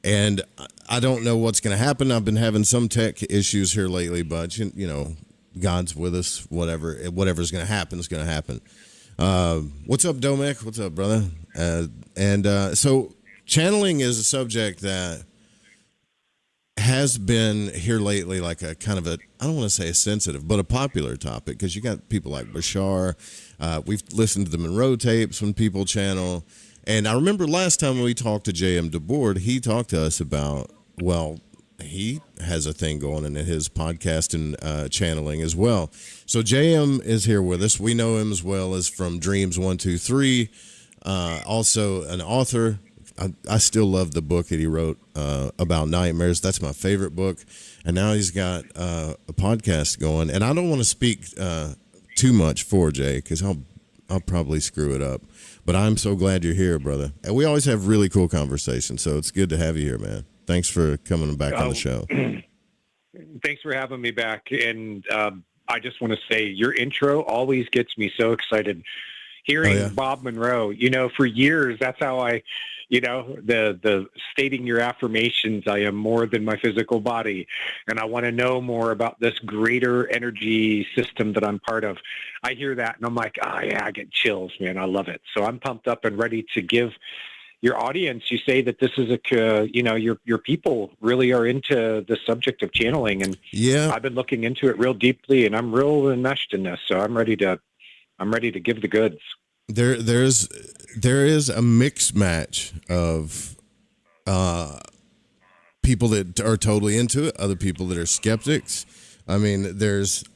And I don't know what's going to happen. I've been having some tech issues here lately, but you know, God's with us. Whatever's going to happen is going to happen. What's up, Domek? What's up, brother? So channeling is a subject that has been here lately, like a kind of a, I don't want to say a sensitive, but a popular topic, because you got people like Bashar. We've listened to the Monroe tapes when people channel. And I remember last time we talked to DeBord, he talked to us about, well, he has a thing going in his podcast and channeling as well. So JM is here with us. We know him as well as from Dreams 123, also an author. I still love the book that he wrote about nightmares. That's my favorite book. And now he's got a podcast going. And I don't want to speak too much for Jay, because I'll probably screw it up. But I'm so glad you're here, brother. And we always have really cool conversations, so it's good to have you here, man. Thanks for coming back on the show. Thanks for having me back. And I just want to say your intro always gets me so excited. Hearing Bob Monroe, you know, for years, that's how I, you know, the stating your affirmations, I am more than my physical body, and I want to know more about this greater energy system that I'm part of. I hear that and I'm like, oh yeah, I get chills, man. I love it. So I'm pumped up and ready to give your audience. You say that this is you know, your people really are into the subject of channeling, and yeah, I've been looking into it real deeply, and I'm real enmeshed in this. So I'm ready to give the goods. There is a mixed match of people that are totally into it, other people that are skeptics. I mean,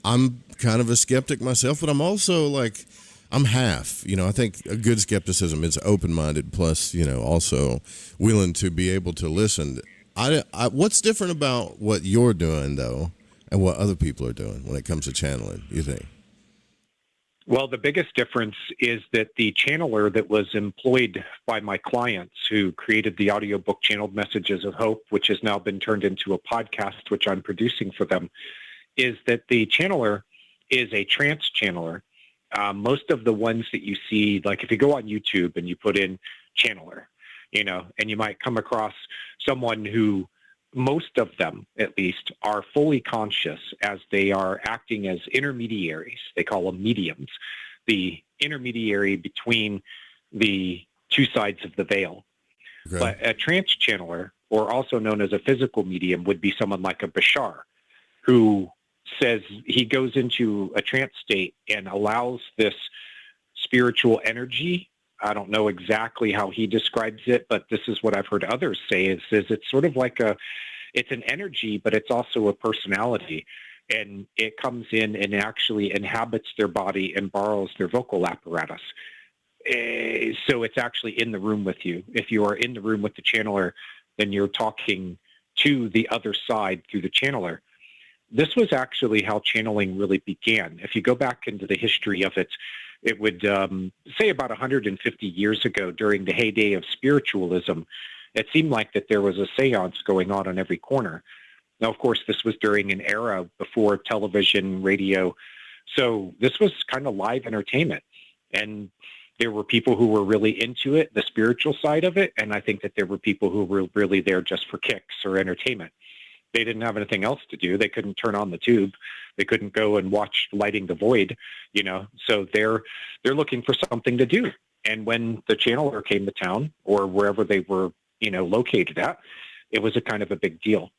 I'm kind of a skeptic myself, but I'm also like, I'm half. You know, I think a good skepticism is open-minded, plus, you know, also willing to be able to listen. What's different about what you're doing, though, and what other people are doing when it comes to channeling, you think? Well, the biggest difference is that the channeler that was employed by my clients who created the audiobook Channeled Messages of Hope, which has now been turned into a podcast, which I'm producing for them, is that the channeler is a trance channeler. Most of the ones that you see, like if you go on YouTube and you put in channeler, you know, and you might come across someone who, most of them, at least, are fully conscious as they are acting as intermediaries. They call them mediums, the intermediary between the two sides of the veil. Okay. But a trance channeler, or also known as a physical medium, would be someone like a Bashar, who says he goes into a trance state and allows this spiritual energy. I don't know exactly how he describes it, but this is what I've heard others say, is it's sort of like it's an energy, but it's also a personality. And it comes in and actually inhabits their body and borrows their vocal apparatus. So it's actually in the room with you. If you are in the room with the channeler, then you're talking to the other side through the channeler. This was actually how channeling really began. If you go back into the history of it, it would say about 150 years ago, during the heyday of spiritualism, it seemed like that there was a seance going on every corner. Now, of course, this was during an era before television, radio. So this was kind of live entertainment. And there were people who were really into it, the spiritual side of it. And I think that there were people who were really there just for kicks or entertainment. They didn't have anything else to do. They couldn't turn on the tube. They couldn't go and watch Lighting the Void, you know. So they're looking for something to do. And when the channeler came to town, or wherever they were, you know, located at, it was a kind of a big deal.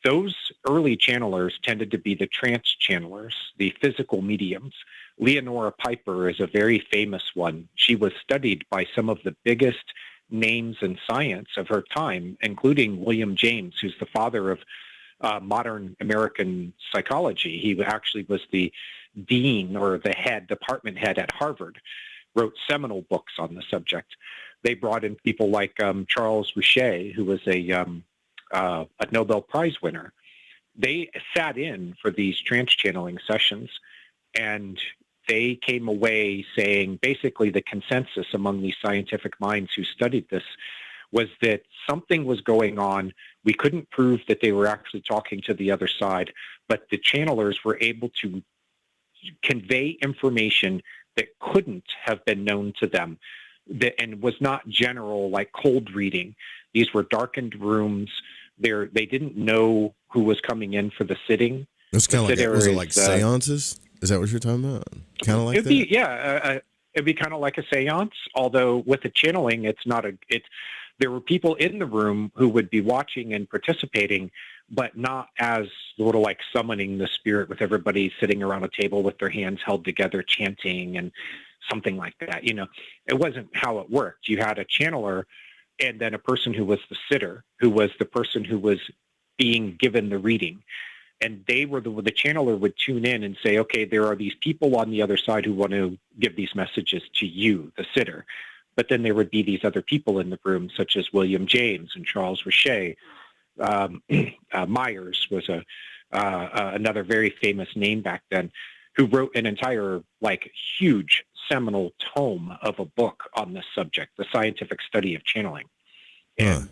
Those early channelers tended to be the trance channelers, the physical mediums. Leonora Piper is a very famous one. She was studied by some of the biggest names in science of her time, including William James, who's the father of modern American psychology. He actually was the dean, or the department head at Harvard, wrote seminal books on the subject. They brought in people like Charles Richet, who was a Nobel Prize winner. They sat in for these trance channeling sessions, and they came away saying basically the consensus among these scientific minds who studied this was that something was going on. We couldn't prove that they were actually talking to the other side, but the channelers were able to convey information that couldn't have been known to them, and was not general, like cold reading. These were darkened rooms. They didn't know who was coming in for the sitting. It's kind of like, was it like seances? Is that what you're talking about? Kind of like it'd that? Be, yeah, it'd be kind of like a seance, although with the channeling, there were people in the room who would be watching and participating, but not as sort of like summoning the spirit with everybody sitting around a table with their hands held together, chanting and something like that. You know, it wasn't how it worked. You had a channeler and then a person who was the sitter, who was the person who was being given the reading. And they were the channeler would tune in and say, okay, there are these people on the other side who want to give these messages to you, the sitter. But then there would be these other people in the room, such as William James and Charles Richet. Myers was another very famous name back then, who wrote an entire, like, huge seminal tome of a book on this subject, the scientific study of channeling. And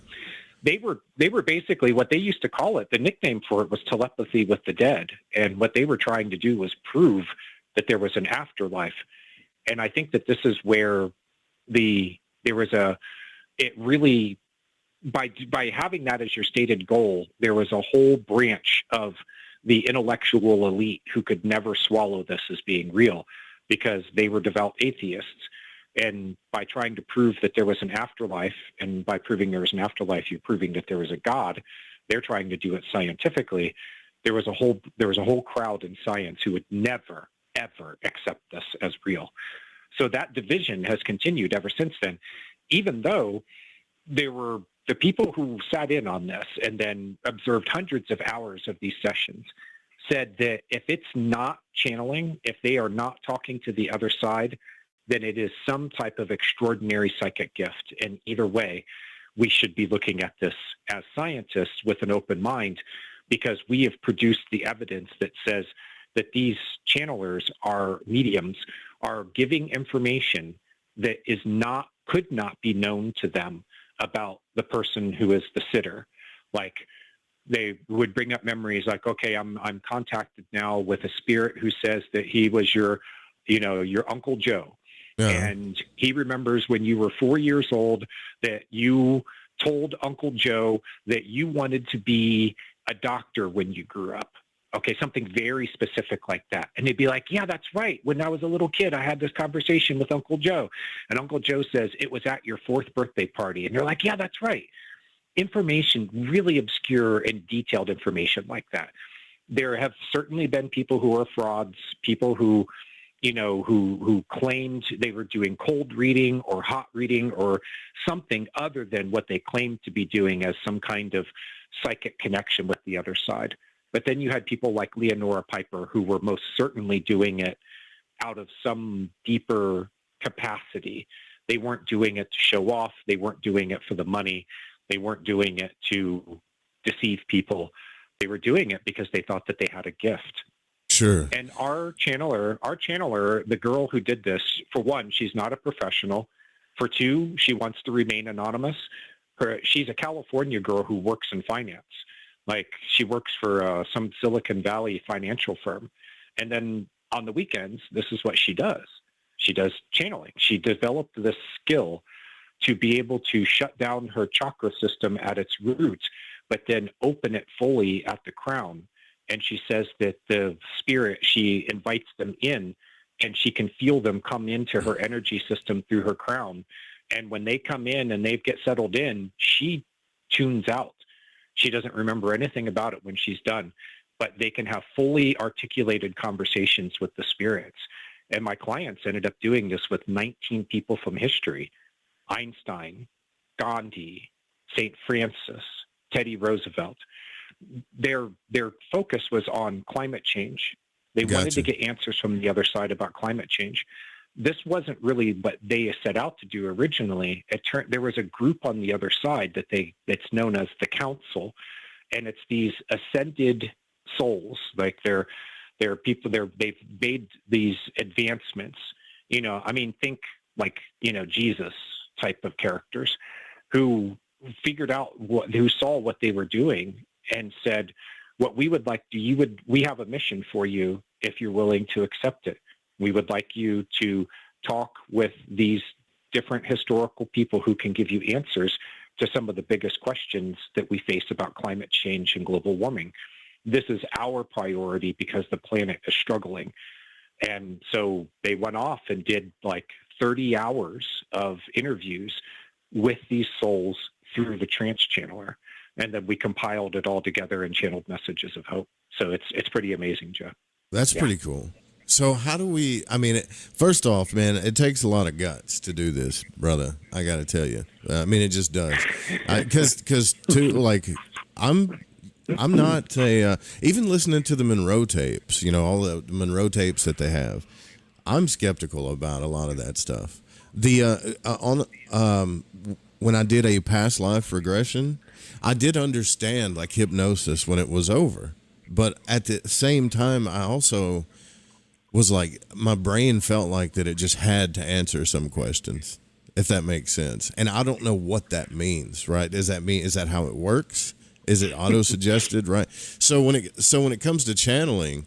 they were basically, what they used to call it, the nickname for it was telepathy with the dead. And what they were trying to do was prove that there was an afterlife. And I think that this is where by having that as your stated goal, there was a whole branch of the intellectual elite who could never swallow this as being real, because they were devout atheists. And by trying to prove that there was an afterlife, and by proving there was an afterlife, you're proving that there was a God. They're trying to do it scientifically. There was a whole crowd in science who would never, ever accept this as real. So that division has continued ever since then, even though there were the people who sat in on this and then observed hundreds of hours of these sessions said that if it's not channeling, if they are not talking to the other side, then it is some type of extraordinary psychic gift. And either way, we should be looking at this as scientists with an open mind, because we have produced the evidence that says that these channelers, are mediums, are giving information that could not be known to them about the person who is the sitter. Like, they would bring up memories like, okay, I'm contacted now with a spirit who says that he was your Uncle Joe. Yeah. And he remembers when you were 4 years old that you told Uncle Joe that you wanted to be a doctor when you grew up. Okay, something very specific like that. And they'd be like, yeah, that's right. When I was a little kid, I had this conversation with Uncle Joe. And Uncle Joe says, it was at your 4th birthday party. And they're like, yeah, that's right. Information, really obscure and detailed information like that. There have certainly been people who are frauds, people who claimed they were doing cold reading or hot reading or something other than what they claimed to be doing as some kind of psychic connection with the other side. But then you had people like Leonora Piper who were most certainly doing it out of some deeper capacity. They weren't doing it to show off. They weren't doing it for the money. They weren't doing it to deceive people. They were doing it because they thought that they had a gift. Sure. And our channeler, the girl who did this, for one, she's not a professional. For two, she wants to remain anonymous. She's a California girl who works in finance. Like, she works for some Silicon Valley financial firm. And then on the weekends, this is what she does. She does channeling. She developed this skill to be able to shut down her chakra system at its roots, but then open it fully at the crown. And she says that the spirit, she invites them in, and she can feel them come into her energy system through her crown. And when they come in and they get settled in, she tunes out. She doesn't remember anything about it when she's done, but they can have fully articulated conversations with the spirits. And my clients ended up doing this with 19 people from history: Einstein, Gandhi, St. Francis, Teddy Roosevelt. Their focus was on climate change. They wanted to get answers from the other side about climate change. This wasn't really what they set out to do originally. There was a group on the other side that's known as the Council, and it's these ascended souls. Like, they're people. They've made these advancements. Think like Jesus type of characters who figured out who saw what they were doing and said, what we would like we have a mission for you if you're willing to accept it. We would like you to talk with these different historical people who can give you answers to some of the biggest questions that we face about climate change and global warming. This is our priority because the planet is struggling. And so they went off and did like 30 hours of interviews with these souls through the Trance channeler. And then we compiled it all together and channeled messages of hope. So it's pretty amazing, Joe. That's pretty cool. So how do we, I mean, first off, man, it takes a lot of guts to do this, brother. I got to tell you. I mean, it just does. Because I'm not even listening to the Monroe tapes, you know, all the Monroe tapes that they have, I'm skeptical about a lot of that stuff. When I did a past life regression, I did understand like hypnosis when it was over. But at the same time, I also was like, my brain felt like that it just had to answer some questions, if that makes sense. And I don't know what that means, right? Is that how it works? Is it auto-suggested, right? So when it comes to channeling,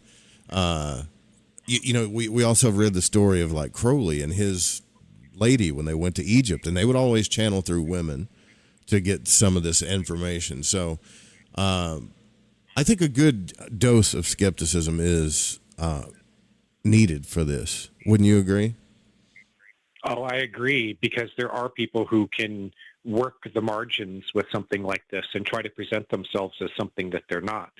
we also read the story of like Crowley and his lady when they went to Egypt, and they would always channel through women to get some of this information. So I think a good dose of skepticism is needed for this. Wouldn't you agree? Oh, I agree, because there are people who can work the margins with something like this and try to present themselves as something that they're not.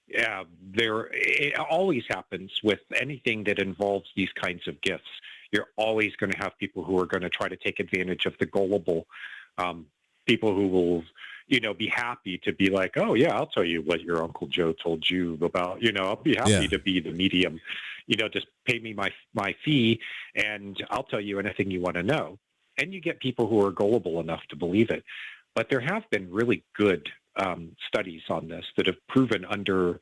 Yeah, it always happens with anything that involves these kinds of gifts. You're always going to have people who are going to try to take advantage of the gullible, people who will, be happy to be like, oh yeah, I'll tell you what your Uncle Joe told you about, I'll be happy to be the medium, just pay me my fee and I'll tell you anything you want to know. And you get people who are gullible enough to believe it. But there have been really good studies on this that have proven under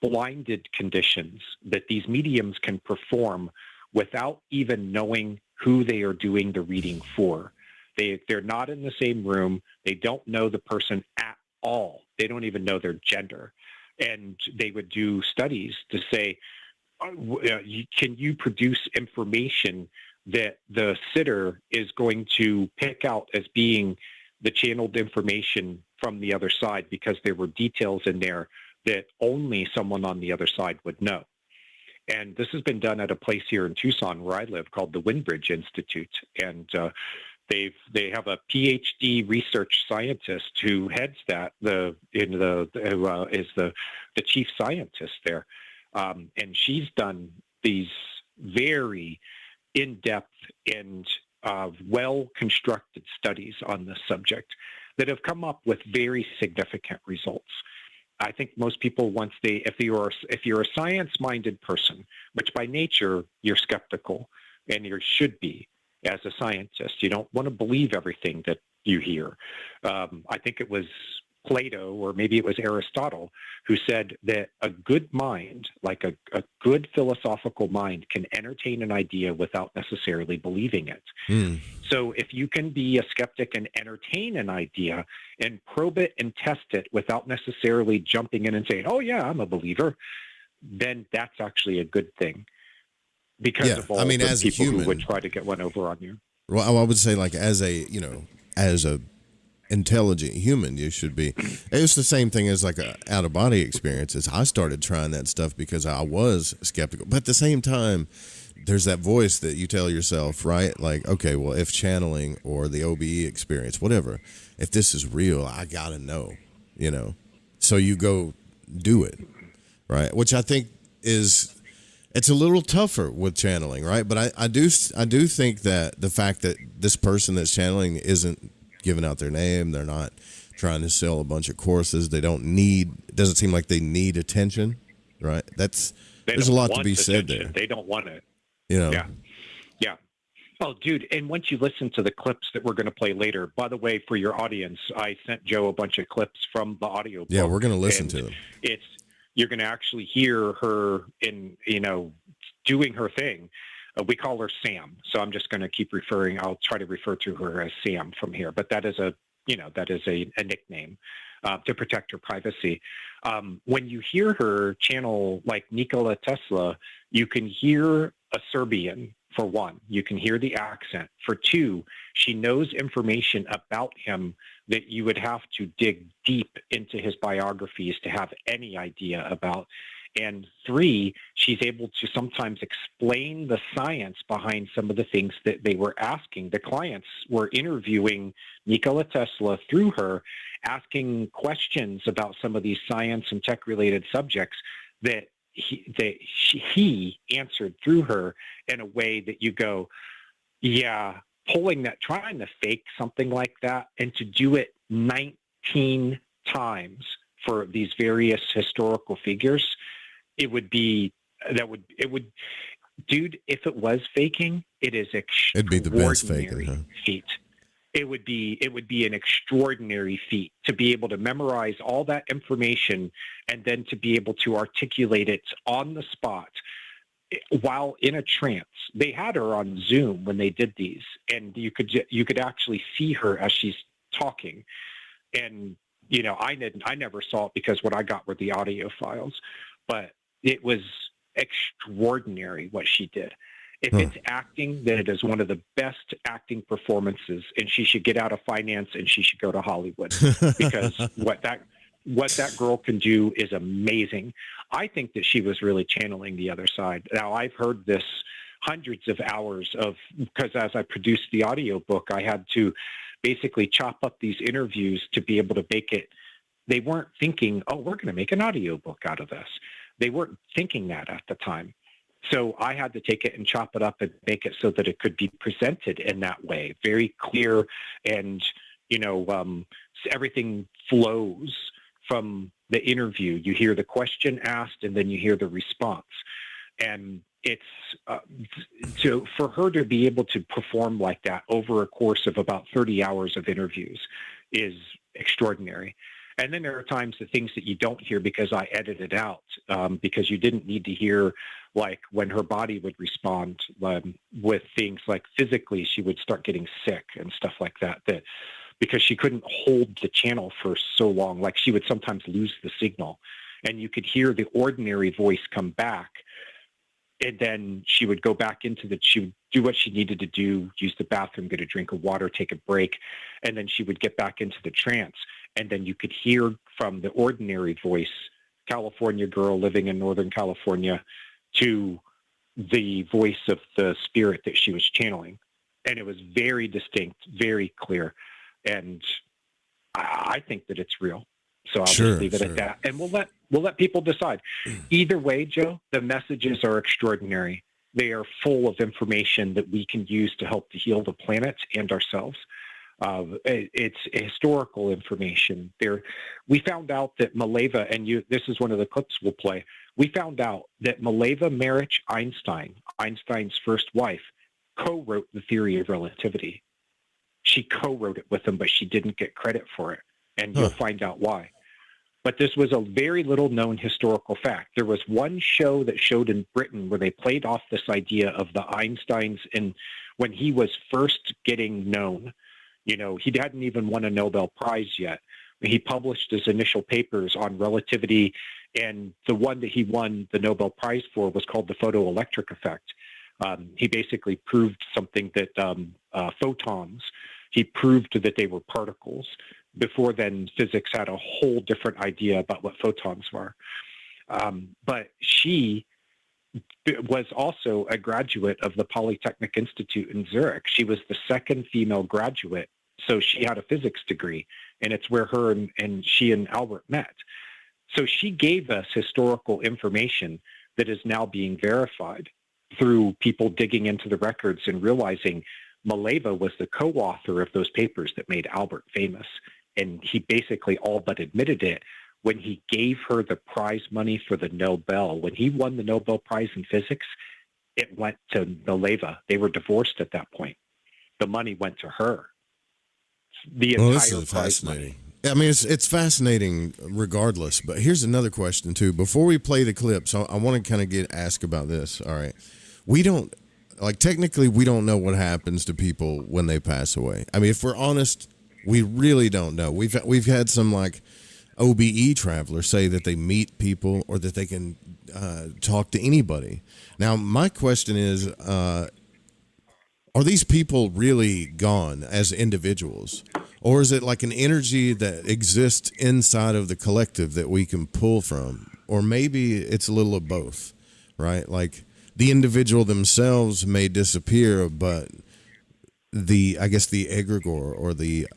blinded conditions that these mediums can perform without even knowing who they are doing the reading for. They're not in the same room. They don't know the person at all. They don't even know their gender. And they would do studies to say, can you produce information that the sitter is going to pick out as being the channeled information from the other side, because there were details in there that only someone on the other side would know. And this has been done at a place here in Tucson where I live called the Windbridge Institute. And they have a PhD research scientist who heads that, who is the chief scientist there. And she's done these very in-depth and well-constructed studies on this subject that have come up with very significant results. I think most people, if you're a science-minded person, which by nature you're skeptical, and you should be as a scientist, you don't want to believe everything that you hear. I think it was Plato, or maybe it was Aristotle, who said that a good mind, like a good philosophical mind, can entertain an idea without necessarily believing it. So if you can be a skeptic and entertain an idea and probe it and test it without necessarily jumping in and saying, oh yeah, I'm a believer, then that's actually a good thing. Because of all the as people a human, who would try to get one over on you. Well, I would say like as a intelligent human, you should be. It's the same thing as like a out of body experiences. I started trying that stuff because I was skeptical, but at the same time, there's that voice that you tell yourself, right? Like, okay, well, if channeling or the OBE experience, whatever, if this is real, I gotta know, So you go do it, right? Which I think it's a little tougher with channeling, right? But I do think that the fact that this person that's channeling isn't giving out their name, they're not trying to sell a bunch of courses, it doesn't seem like they need attention, right? There's a lot to be said there. They don't want it. Yeah. Oh, dude, and once you listen to the clips that we're going to play later, by the way, for your audience, I sent Joe a bunch of clips from the audio book. Yeah, we're going to listen to them. You're going to actually hear her doing her thing. We call her Sam, so I'm just going to I'll try to refer to her as Sam from here, but that is a nickname to protect her privacy. When you hear her channel like Nikola Tesla, you can hear a Serbian, for one. You can hear the accent. For two, she knows information about him that you would have to dig deep into his biographies to have any idea about. And 3, she's able to sometimes explain the science behind some of the things that they were asking. The clients were interviewing Nikola Tesla through her, asking questions about some of these science and tech-related subjects that he answered through her in a way that you go, yeah, trying to fake something like that and to do it 19 times for these various historical figures, dude, if it was faking, it is It'd be the best faking, huh? feat. It would be an extraordinary feat to be able to memorize all that information and then to be able to articulate it on the spot while in a trance. They had her on Zoom when they did these, and you could actually see her as she's talking. And I never saw it because what I got were the audio files, but it was extraordinary what she did. If it's acting, then it is one of the best acting performances, and she should get out of finance and she should go to Hollywood because what that girl can do is amazing. I think that she was really channeling the other side. Now, I've heard this hundreds of hours because as I produced the audiobook, I had to basically chop up these interviews to be able to make it. They weren't thinking, oh, we're going to make an audiobook out of this. They weren't thinking that at the time. So I had to take it and chop it up and make it so that it could be presented in that way, very clear, and everything flows from the interview. You hear the question asked, and then you hear the response. And it's for her to be able to perform like that over a course of about 30 hours of interviews is extraordinary. And then there are times the things that you don't hear because I edited out because you didn't need to hear, like when her body would respond with things like physically she would start getting sick and stuff like that because she couldn't hold the channel for so long. Like she would sometimes lose the signal, and you could hear the ordinary voice come back, and then she would go back she would do what she needed to do, use the bathroom, get a drink of water, take a break, and then she would get back into the trance. And then you could hear from the ordinary voice, California girl living in Northern California, to the voice of the spirit that she was channeling. And it was very distinct, very clear. And I think that it's real. So I'll just leave it at that. And we'll let people decide. Either way, Joe, the messages are extraordinary. They are full of information that we can use to help to heal the planet and ourselves. It's historical information. We found out that Malava, and this is one of the clips we'll play, we found out that Malava Maritch Einstein, Einstein's first wife, co-wrote the theory of relativity. She co-wrote it with him, but she didn't get credit for it, and you'll find out why. But this was a very little known historical fact. There was one show that showed in Britain where they played off this idea of the Einsteins, and when he was first getting known, he hadn't even won a Nobel Prize yet. He published his initial papers on relativity, and the one that he won the Nobel Prize for was called the photoelectric effect. He basically proved something that photons, he proved that they were particles. Before then, physics had a whole different idea about what photons were. But she was also a graduate of the Polytechnic Institute in Zurich. She was the second female graduate. So she had a physics degree, and it's where her and she and Albert met. So she gave us historical information that is now being verified through people digging into the records and realizing Malava was the co-author of those papers that made Albert famous. And he basically all but admitted it when he gave her the prize money for the Nobel. When he won the Nobel Prize in physics, it went to Malava. They were divorced at that point. The money went to her. This is fascinating. I mean, it's fascinating regardless. But here's another question too. Before we play the clip, so I want to kind of ask about this. All right, technically we don't know what happens to people when they pass away. I mean, if we're honest, we really don't know. We've had some like OBE travelers say that they meet people or that they can talk to anybody. Now, my question is, are these people really gone as individuals, Or is it like an energy that exists inside of the collective that we can pull from? Or maybe it's a little of both, right? Like the individual themselves may disappear, but I guess the egregore or the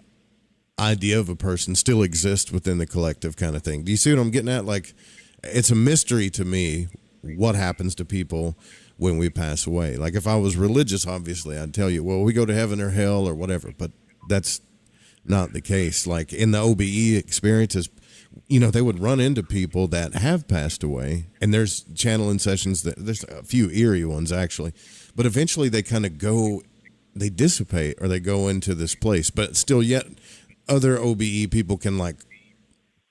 idea of a person still exists within the collective kind of thing. Do you see what I'm getting at? Like, it's a mystery to me what happens to people when we pass away. Like, if I was religious, obviously, I'd tell you, well, we go to heaven or hell or whatever, but that's not the case. Like, in the OBE experiences, they would run into people that have passed away, and there's channeling sessions there's a few eerie ones, actually, but eventually they kind of they dissipate or they go into this place, but still yet other OBE people can like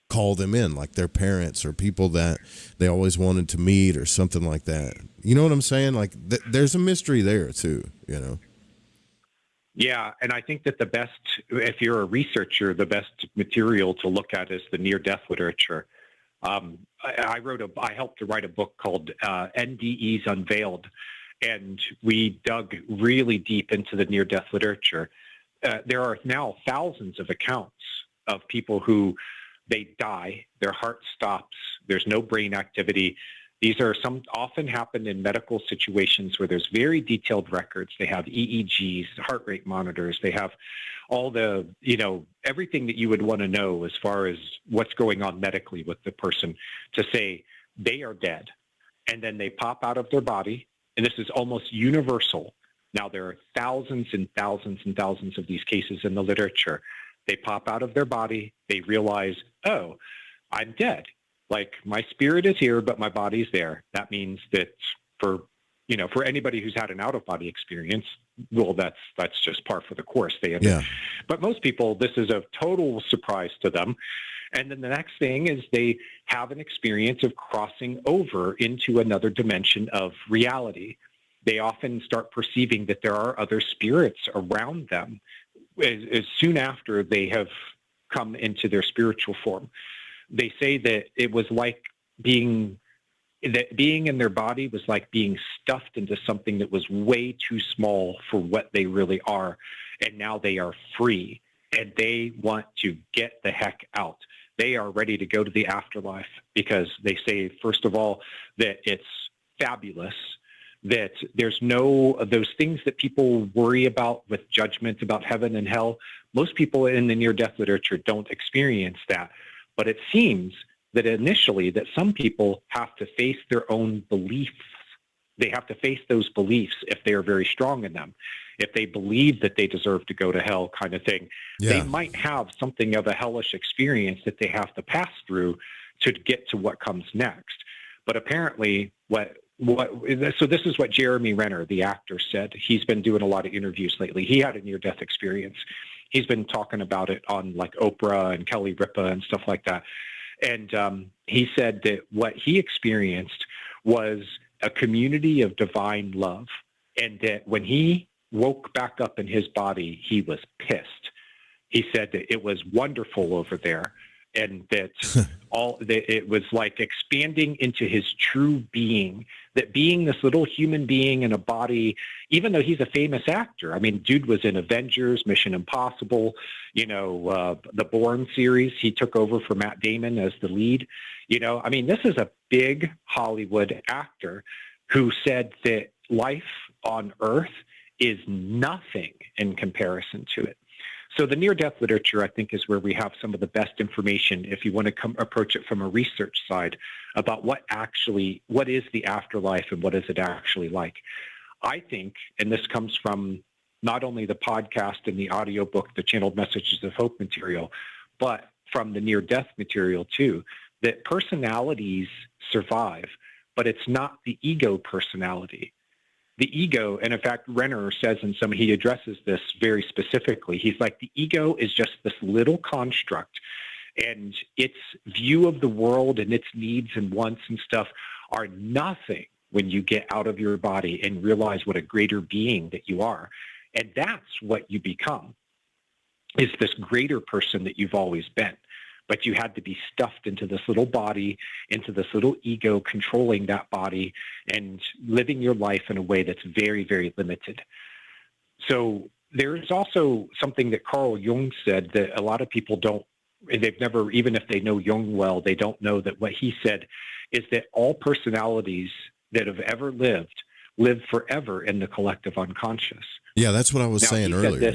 call them in, like their parents or people that they always wanted to meet or something like that. You know what I'm saying? Like there's a mystery there too, Yeah, and I think that the best, if you're a researcher, the best material to look at is the near-death literature. I helped to write a book called NDEs Unveiled, and we dug really deep into the near-death literature. There are now thousands of accounts of people who they die, their heart stops, there's no brain activity. These are often happen in medical situations where there's very detailed records. They have EEGs, heart rate monitors. They have all the, everything that you would want to know as far as what's going on medically with the person to say they are dead. And then they pop out of their body. And this is almost universal. Now, there are thousands and thousands and thousands of these cases in the literature. They pop out of their body. They realize, oh, I'm dead. Like my spirit is here, but my body's there. That means that for anybody who's had an out-of-body experience, well, that's just par for the course. But most people, this is a total surprise to them. And then the next thing is they have an experience of crossing over into another dimension of reality. They often start perceiving that there are other spirits around them as soon after they have come into their spiritual form. They say that it was like being in their body was like being stuffed into something that was way too small for what they really are. And now they are free and they want to get the heck out. They are ready to go to the afterlife because they say, first of all, that it's fabulous, that there's no of those things that people worry about with judgment about heaven and hell. Most people in the near-death literature don't experience that. But it seems that initially that some people have to face their own beliefs. They have to face those beliefs if they are very strong in them. If they believe that they deserve to go to hell kind of thing, They might have something of a hellish experience that they have to pass through to get to what comes next. But apparently so this is what Jeremy Renner, the actor, said. He's been doing a lot of interviews lately. He had a near-death experience. He's been talking about it on like Oprah and Kelly Ripa and stuff like that. And he said that what he experienced was a community of divine love. And that when he woke back up in his body, he was pissed. He said that it was wonderful over there. And that it was like expanding into his true being, that being this little human being in a body, even though he's a famous actor. I mean, dude was in Avengers, Mission Impossible, the Bourne series. He took over for Matt Damon as the lead. I mean, this is a big Hollywood actor who said that life on Earth is nothing in comparison to it. So the near-death literature, I think, is where we have some of the best information if you want to approach it from a research side about what is the afterlife and what is it actually like. I think, and this comes from not only the podcast and the audiobook, the Channeled Messages of Hope material, but from the near-death material too, that personalities survive, but it's not the ego personality. The ego, and in fact, Renner says he addresses this very specifically. He's like, the ego is just this little construct, and its view of the world and its needs and wants and stuff are nothing when you get out of your body and realize what a greater being that you are. And that's what you become, is this greater person that you've always been. But you had to be stuffed into this little body, into this little ego controlling that body and living your life in a way that's very, very limited. So there's also something that Carl Jung said that a lot of people don't, they've never, even if they know Jung well, they don't know that what he said is that all personalities that have ever lived live forever in the collective unconscious. Yeah, that's what I was saying earlier.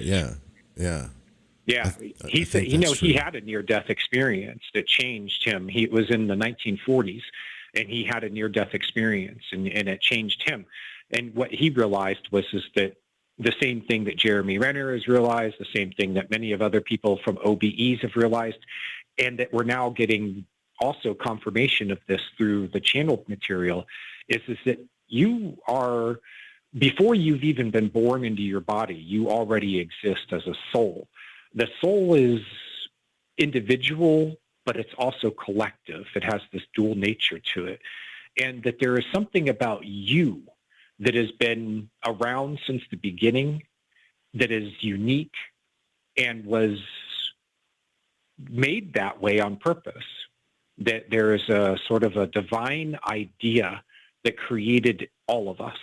Yeah. He said, he had a near-death experience that changed him. He was in the 1940s, and he had a near-death experience, and it changed him. And what he realized is that the same thing that Jeremy Renner has realized, the same thing that many of other people from OBEs have realized, and that we're now getting also confirmation of this through the channeled material, is that you are, before you've even been born into your body, you already exist as a soul. The soul is individual, but it's also collective. It has this dual nature to it. And that there is something about you that has been around since the beginning that is unique and was made that way on purpose. That there is a sort of a divine idea that created all of us.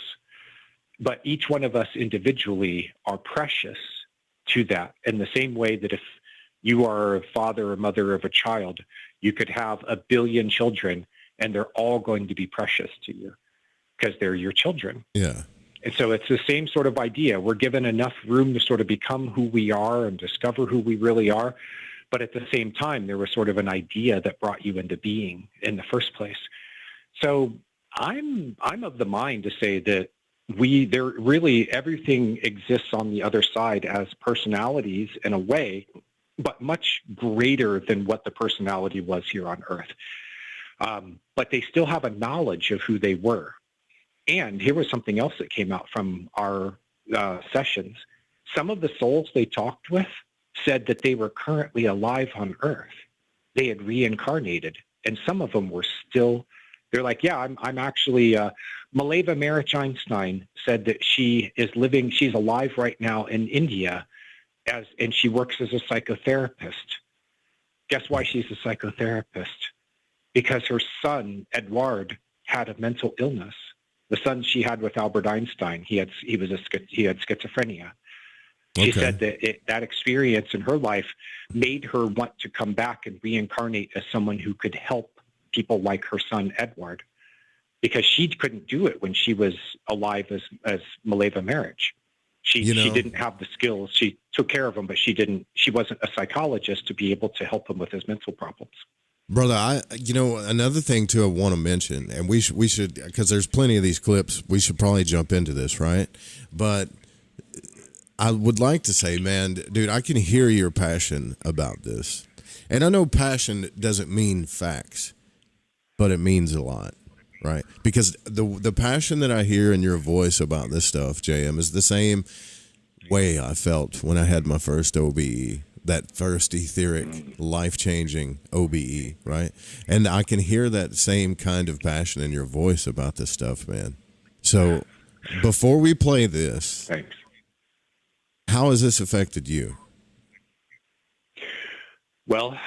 But each one of us individually are precious to that, in the same way that if you are a father or mother of a child, you could have 1 billion children and they're all going to be precious to you because they're your children. Yeah. And so it's the same sort of idea. We're given enough room to sort of become who we are and discover who we really are. But at the same time, there was sort of an idea that brought you into being in the first place. So I'm of the mind to say that there really everything exists on the other side as personalities in a way, but much greater than what the personality was here on Earth. But they still have a knowledge of who they were. And here was something else that came out from our sessions. Some of the souls they talked with said that they were currently alive on Earth. They had reincarnated, and some of them were still. They're like, yeah, I'm actually. Malava Maritch Einstein said that she is living. She's alive right now in India, and she works as a psychotherapist. Guess why she's a psychotherapist? Because her son Edward had a mental illness. The son she had with Albert Einstein, he had schizophrenia. She said that that experience in her life made her want to come back and reincarnate as someone who could help people like her son Edward, because she couldn't do it when she was alive as Malava Maritch. She didn't have the skills. She took care of him, but she wasn't a psychologist to be able to help him with his mental problems. Brother, another thing too I want to mention, and we should, because there's plenty of these clips, we should probably jump into this, right? But I would like to say, man, dude, I can hear your passion about this. And I know passion doesn't mean facts, but it means a lot, right? Because the passion that I hear in your voice about this stuff, JM, is the same way I felt when I had my first OBE, that first etheric, life-changing OBE, right? And I can hear that same kind of passion in your voice about this stuff, man. So before we play this, thanks. How has this affected you? Well,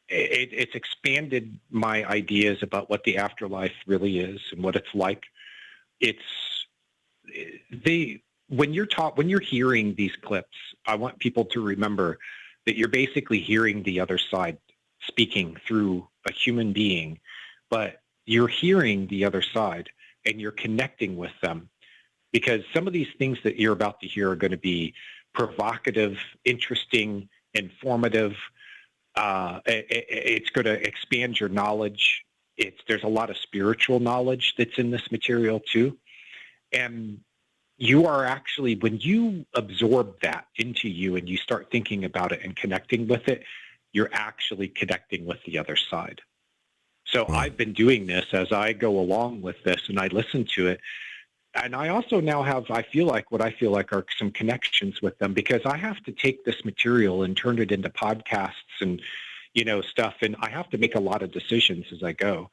it's expanded my ideas about what the afterlife really is and what it's like. When you're hearing these clips, I want people to remember that you're basically hearing the other side speaking through a human being, but you're hearing the other side and you're connecting with them. Because some of these things that you're about to hear are going to be provocative, interesting, informative. It's going to expand your knowledge. There's a lot of spiritual knowledge that's in this material too. And you are actually, when you absorb that into you and you start thinking about it and connecting with it, you're actually connecting with the other side. So I've been doing this as I go along with this and I listen to it. And I also now have, what I feel like are some connections with them, because I have to take this material and turn it into podcasts and, stuff. And I have to make a lot of decisions as I go.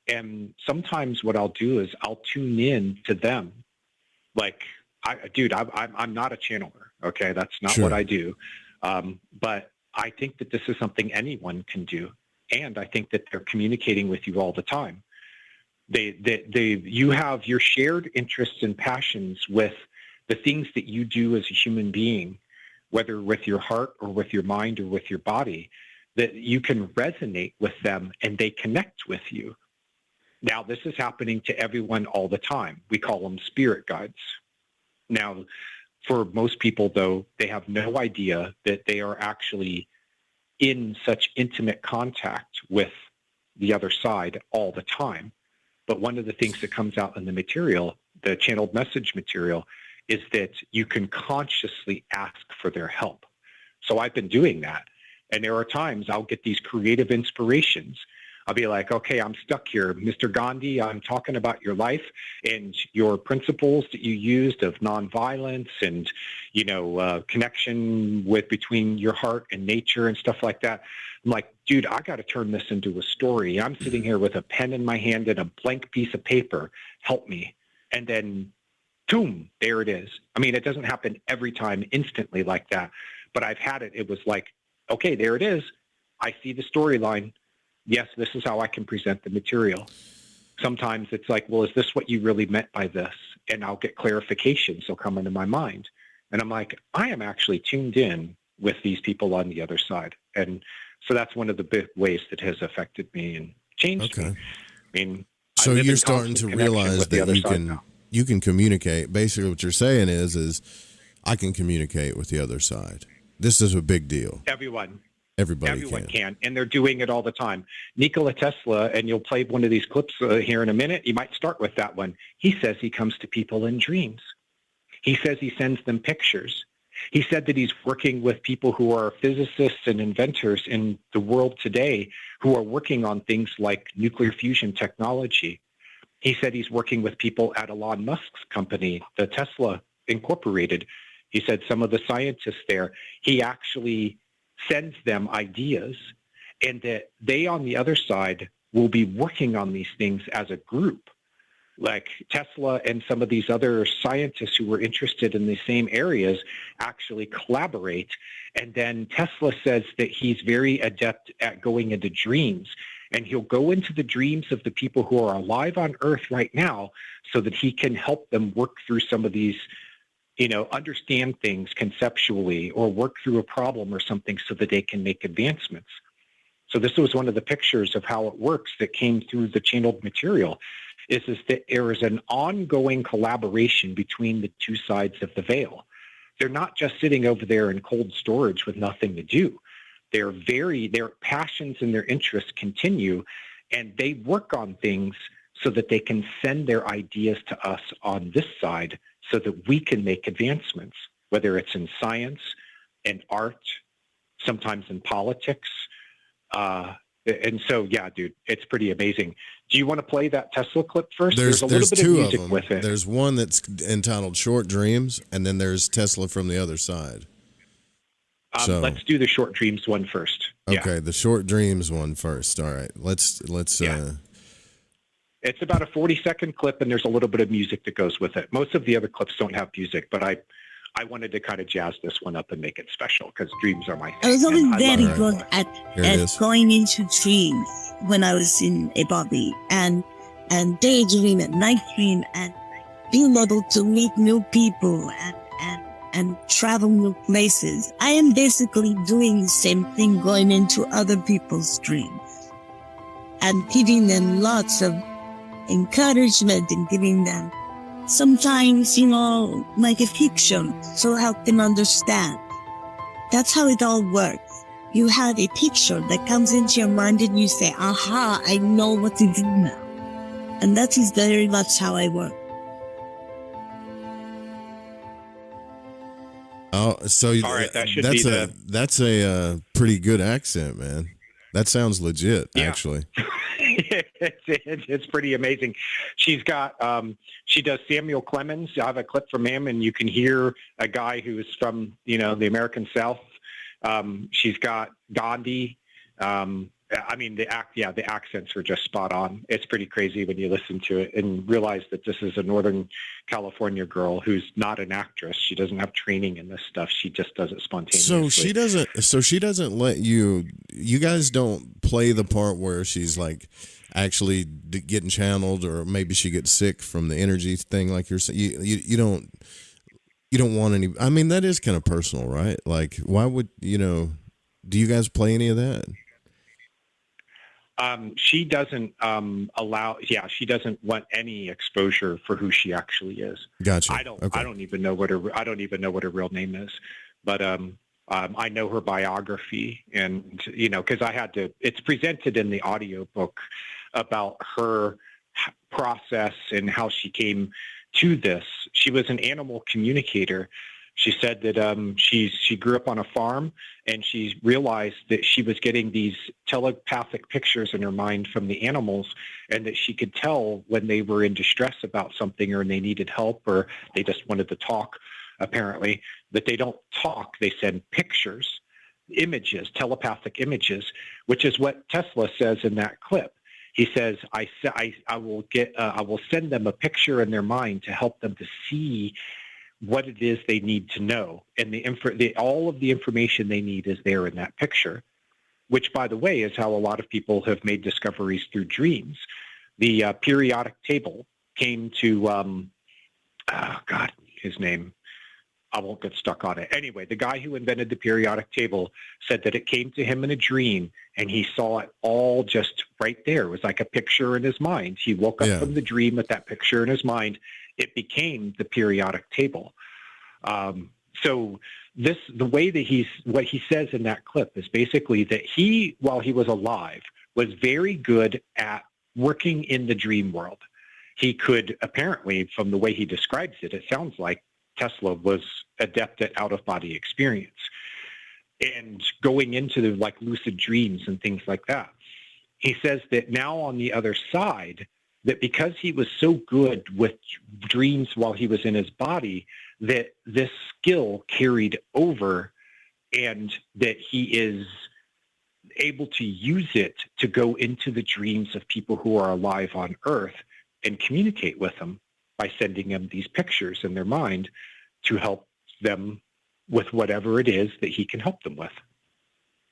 And sometimes what I'll do is I'll tune in to them. Like, I'm not a channeler. Okay. That's not what I do. But I think that this is something anyone can do. And I think that they're communicating with you all the time. You have your shared interests and passions with the things that you do as a human being, whether with your heart or with your mind or with your body, that you can resonate with them and they connect with you. Now, this is happening to everyone all the time. We call them spirit guides. Now, for most people, though, they have no idea that they are actually in such intimate contact with the other side all the time. But one of the things that comes out in the material, the channeled message material, is that you can consciously ask for their help. So I've been doing that. And there are times I'll get these creative inspirations. I'll be like, okay, I'm stuck here. Mr. Gandhi, I'm talking about your life and your principles that you used of nonviolence and, connection between your heart and nature and stuff like that. I'm like, dude, I got to turn this into a story. I'm sitting here with a pen in my hand and a blank piece of paper. Help me. And then, boom, there it is. I mean, it doesn't happen every time instantly like that, but I've had it. It was like, okay, there it is. I see the storyline. Yes, this is how I can present the material. Sometimes it's like, well, is this what you really meant by this? And I'll get clarifications. They'll come into my mind. And I'm like, I am actually tuned in with these people on the other side. And so that's one of the big ways that has affected me and changed me. I mean, so you're starting to realize that you can communicate. Basically what you're saying is I can communicate with the other side. This is a big deal. Everyone can, and they're doing it all the time. Nikola Tesla, and you'll play one of these clips here in a minute. You might start with that one. He says he comes to people in dreams. He says he sends them pictures. He said that he's working with people who are physicists and inventors in the world today who are working on things like nuclear fusion technology. He said he's working with people at Elon Musk's company, the Tesla Incorporated. He said some of the scientists there, he actually sends them ideas, and that they on the other side will be working on these things as a group. Like Tesla and some of these other scientists who were interested in the same areas actually collaborate. And then Tesla says that he's very adept at going into dreams, and he'll go into the dreams of the people who are alive on Earth right now so that he can help them work through some of these, understand things conceptually or work through a problem or something so that they can make advancements. So this was one of the pictures of how it works that came through the channeled material, is that there is an ongoing collaboration between the two sides of the veil. They're not just sitting over there in cold storage with nothing to do. Their passions and their interests continue, and they work on things so that they can send their ideas to us on this side so that we can make advancements, whether it's in science, in art, sometimes in politics. And so, yeah, dude, it's pretty amazing. Do you want to play that Tesla clip first? There's a little bit of music with it. There's one that's entitled Short Dreams, and then there's Tesla from the other side. Let's do the Short Dreams one first. Okay, yeah. The Short Dreams one first. All right, let's. Yeah. It's about a 40-second clip, and there's a little bit of music that goes with it. Most of the other clips don't have music, but I wanted to kind of jazz this one up and make it special because dreams are my thing. I was always very good at going into dreams when I was in Embodied and daydream and night dream and being able to meet new people and travel new places. I am basically doing the same thing going into other people's dreams and giving them lots of encouragement and giving them sometimes, like a fiction, so help them understand. That's how it all works. You have a picture that comes into your mind and you say, aha, I know what to do now. And that is very much how I work. Oh, so all right, that's a pretty good accent, man. That sounds legit, actually. It's pretty amazing. She's got she does Samuel Clemens. I have a clip from him, and you can hear a guy who is from the American South. She's got Gandhi. The accents are just spot on. It's pretty crazy when you listen to it and realize that this is a Northern California girl who's not an actress. She doesn't have training in this stuff. She just does it spontaneously. So she doesn't let you guys don't play the part where she's like actually getting channeled, or maybe she gets sick from the energy thing, like you're saying. You don't want any. I mean, that is kind of personal, right? Like, why would do you guys play any of that? She doesn't allow. Yeah, she doesn't want any exposure for who she actually is. Gotcha. I don't. Okay. I don't even know what her real name is. But I know her biography, and because I had to. It's presented in the audiobook about her process and how she came to this. She was an animal communicator. She said that she grew up on a farm, and she realized that she was getting these telepathic pictures in her mind from the animals, and that she could tell when they were in distress about something, or they needed help, or they just wanted to talk, apparently, that they don't talk, they send pictures, images, telepathic images, which is what Tesla says in that clip. He says, I will send them a picture in their mind to help them to see what it is they need to know. And all of the information they need is there in that picture, which, by the way, is how a lot of people have made discoveries through dreams. The periodic table came to, his name, I won't get stuck on it. Anyway, the guy who invented the periodic table said that it came to him in a dream, and he saw it all just right there. It was like a picture in his mind. He woke up from the dream with that picture in his mind. It became the periodic table. So the way that what he says in that clip is basically that he, while he was alive, was very good at working in the dream world. He could, apparently, from the way he describes it, it sounds like Tesla was adept at out-of-body experience and going into the lucid dreams and things like that. He says that now on the other side, that because he was so good with dreams while he was in his body, that this skill carried over, and that he is able to use it to go into the dreams of people who are alive on Earth and communicate with them by sending them these pictures in their mind to help them with whatever it is that he can help them with.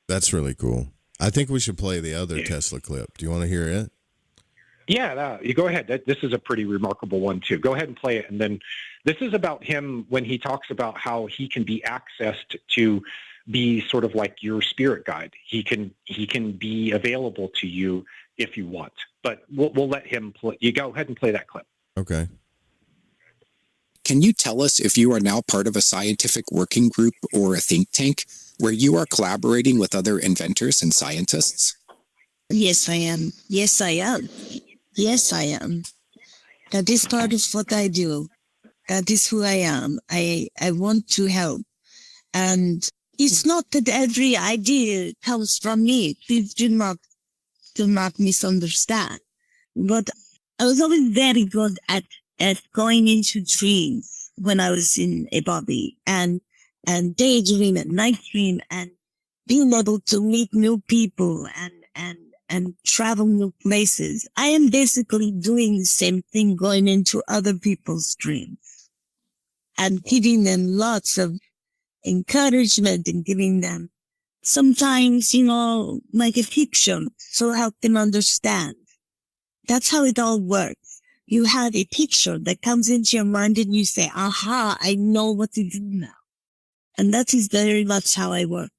That's really cool. I think we should play the other Tesla clip. Do you want to hear it? Yeah, you go ahead. This is a pretty remarkable one, too. Go ahead and play it. And then this is about him when he talks about how he can be accessed to be sort of like your spirit guide. He can be available to you if you want. But we'll let him play. You go ahead and play that clip. Okay. Can you tell us if you are now part of a scientific working group or a think tank where you are collaborating with other inventors and scientists? Yes, I am. Yes, I am. Yes, I am. That is part of what I do. That is who I am. I want to help. And it's not that every idea comes from me. Please do not misunderstand. But I was always very good at going into dreams when I was in a body, and daydream and night dream, and being able to meet new people and travel new places. I am basically doing the same thing, going into other people's dreams and giving them lots of encouragement and giving them sometimes, like a fiction, so help them understand. That's how it all works. You have a picture that comes into your mind and you say, aha, I know what to do now. And that is very much how I work.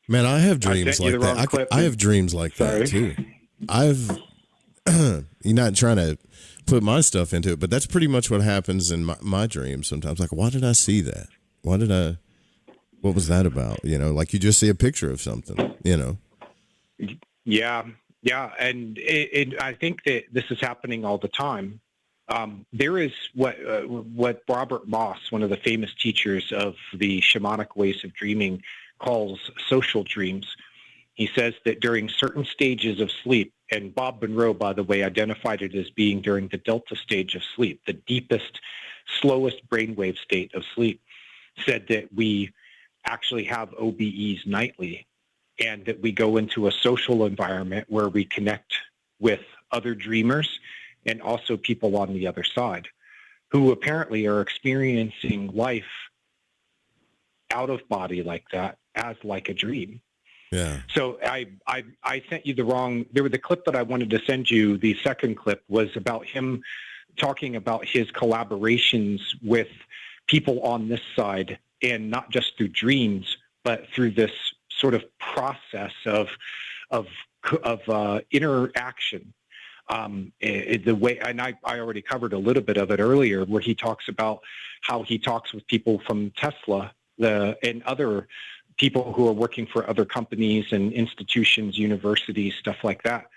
Man, I have dreams like that. I have dreams like that too. You're not trying to put my stuff into it, but that's pretty much what happens in my dreams sometimes. Like, why did I see that? What was that about? Like you just see a picture of something, Yeah. And I think that this is happening all the time. There is what Robert Moss, one of the famous teachers of the shamanic ways of dreaming, calls social dreams. He says that during certain stages of sleep, and Bob Monroe, by the way, identified it as being during the delta stage of sleep, the deepest, slowest brainwave state of sleep, said that we actually have OBEs nightly, and that we go into a social environment where we connect with other dreamers and also people on the other side who apparently are experiencing life out of body like that as like a dream. Yeah. So I sent you the wrong. There was the clip that I wanted to send you. The second clip was about him talking about his collaborations with people on this side, and not just through dreams, but through this sort of process of interaction. The way, and I already covered a little bit of it earlier, where he talks about how he talks with people from Tesla, and other people who are working for other companies and institutions, universities, stuff like that.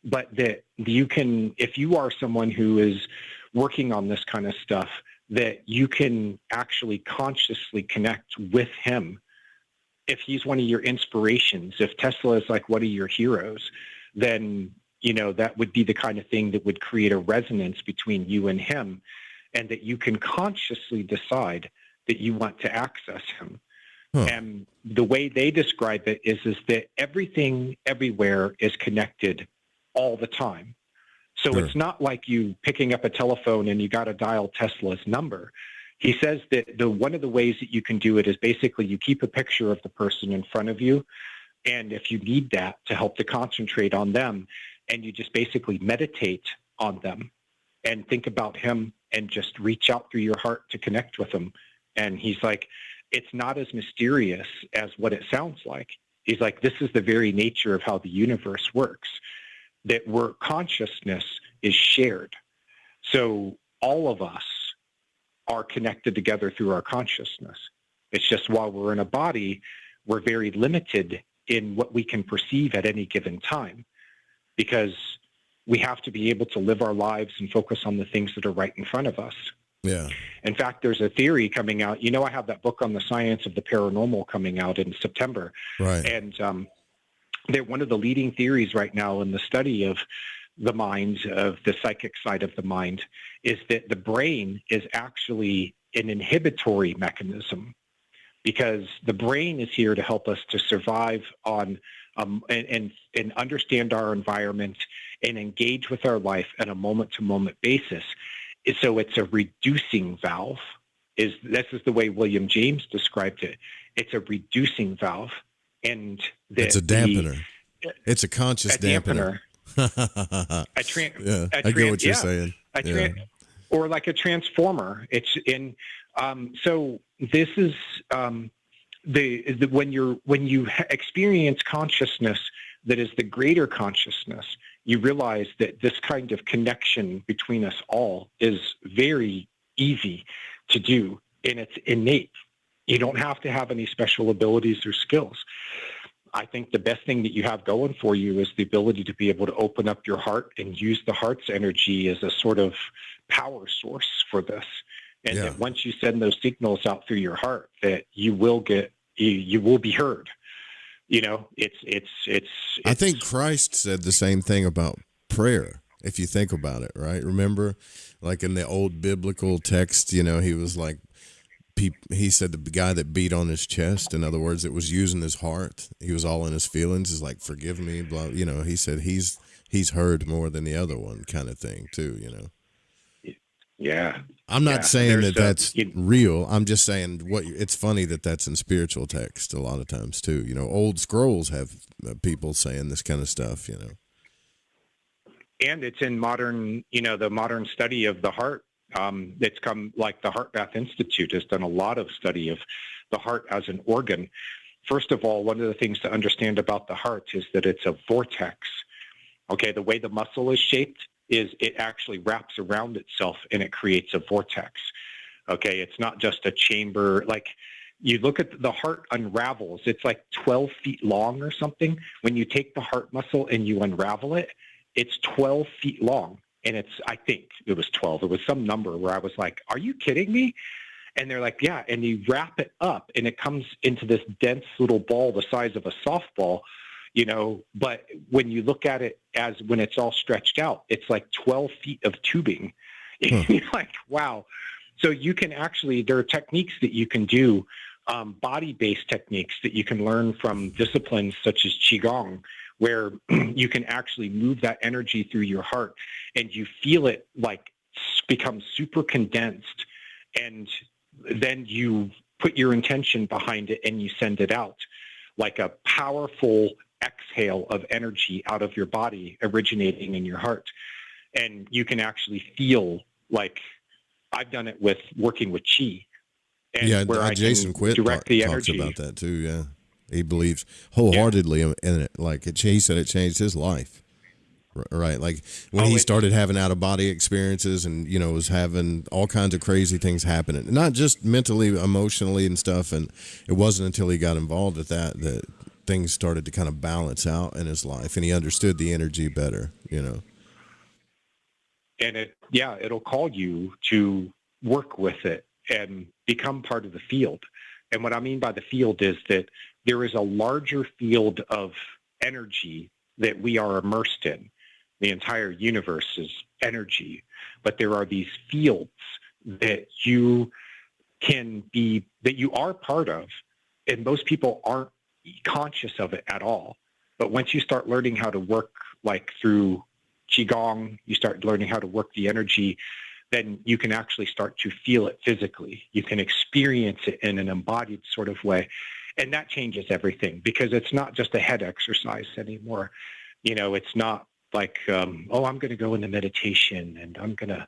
But that you can, if you are someone who is working on this kind of stuff, that you can actually consciously connect with him. If he's one of your inspirations, if Tesla is like one of your heroes, then, you know, that would be the kind of thing that would create a resonance between you and him, and that you can consciously decide that you want to access him. Huh. And the way they describe it is that everything everywhere is connected all the time. So It's not like you picking up a telephone and you got to dial Tesla's number. He says that one of the ways that you can do it is basically you keep a picture of the person in front of you. And if you need that to help to concentrate on them, and you just basically meditate on them and think about him and just reach out through your heart to connect with him. And he's like, it's not as mysterious as what it sounds like. He's like, this is the very nature of how the universe works, that consciousness is shared. So all of us are connected together through our consciousness. It's just while we're in a body, we're very limited in what we can perceive at any given time, because we have to be able to live our lives and focus on the things that are right in front of us. Yeah. In fact, there's a theory coming out. You know, I have that book on the science of the paranormal coming out in September. Right. And they're one of the leading theories right now in the study of the mind, of the psychic side of the mind, is that the brain is actually an inhibitory mechanism, because the brain is here to help us to survive on and understand our environment and engage with our life on a moment-to-moment basis. So it's a reducing valve. This is the way William James described it. It's a reducing valve, and it's a dampener. It's a conscious dampener. I get what you're saying. Or like a transformer. It's in. So this is when you experience consciousness that is the greater consciousness, you realize that this kind of connection between us all is very easy to do, and it's innate. You don't have to have any special abilities or skills. I think the best thing that you have going for you is the ability to be able to open up your heart and use the heart's energy as a sort of power source for this. And that once you send those signals out through your heart, that you will be heard. You know, it's I think Christ said the same thing about prayer, if you think about it, right? Remember, like in the old biblical text, you know, he was like, he said the guy that beat on his chest, in other words, it was using his heart. He was all in his feelings. Is like, forgive me, blah. You know, he said he's heard more than the other one, kind of thing, too. You know. Yeah. I'm not saying that's real. I'm just saying it's funny that's in spiritual text a lot of times too. You know, old scrolls have people saying this kind of stuff. You know. And it's in modern, the modern study of the heart. It's come, like the Heart Bath Institute has done a lot of study of the heart as an organ. First of all, one of the things to understand about the heart is that it's a vortex. Okay, the way the muscle is shaped is it actually wraps around itself and it creates a vortex. Okay, it's not just a chamber. Like, you look at the heart unravels. It's like 12 feet long or something. When you take the heart muscle and you unravel it, it's 12 feet long. And I think it was 12. It was some number where I was like, are you kidding me? And they're like, yeah. And you wrap it up and it comes into this dense little ball the size of a softball, but when you look at it as when it's all stretched out, it's like 12 feet of tubing. You're like, wow. So you can actually, there are techniques that you can do, body-based techniques that you can learn from disciplines such as Qigong, where you can actually move that energy through your heart and you feel it like become super condensed, and then you put your intention behind it and you send it out. like a powerful exhale of energy out of your body originating in your heart. And you can actually feel like, I've done it with working with chi. And where I Jason can Quitt direct the talks energy. about that too. Yeah, he believes wholeheartedly in it. Like he said, it changed his life. Right, like when he started having out of body experiences, and was having all kinds of crazy things happening, not just mentally, emotionally, and stuff. And it wasn't until he got involved with that things started to kind of balance out in his life, and he understood the energy better. And it'll call you to work with it and become part of the field. And what I mean by the field is that there is a larger field of energy that we are immersed in. The entire universe is energy, but there are these fields that you are part of, and most people aren't conscious of it at all. But once you start learning how to work, like through Qigong, you start learning how to work the energy, then you can actually start to feel it physically. You can experience it in an embodied sort of way. And that changes everything, because it's not just a head exercise anymore. It's not like, I'm going to go into meditation and I'm going to,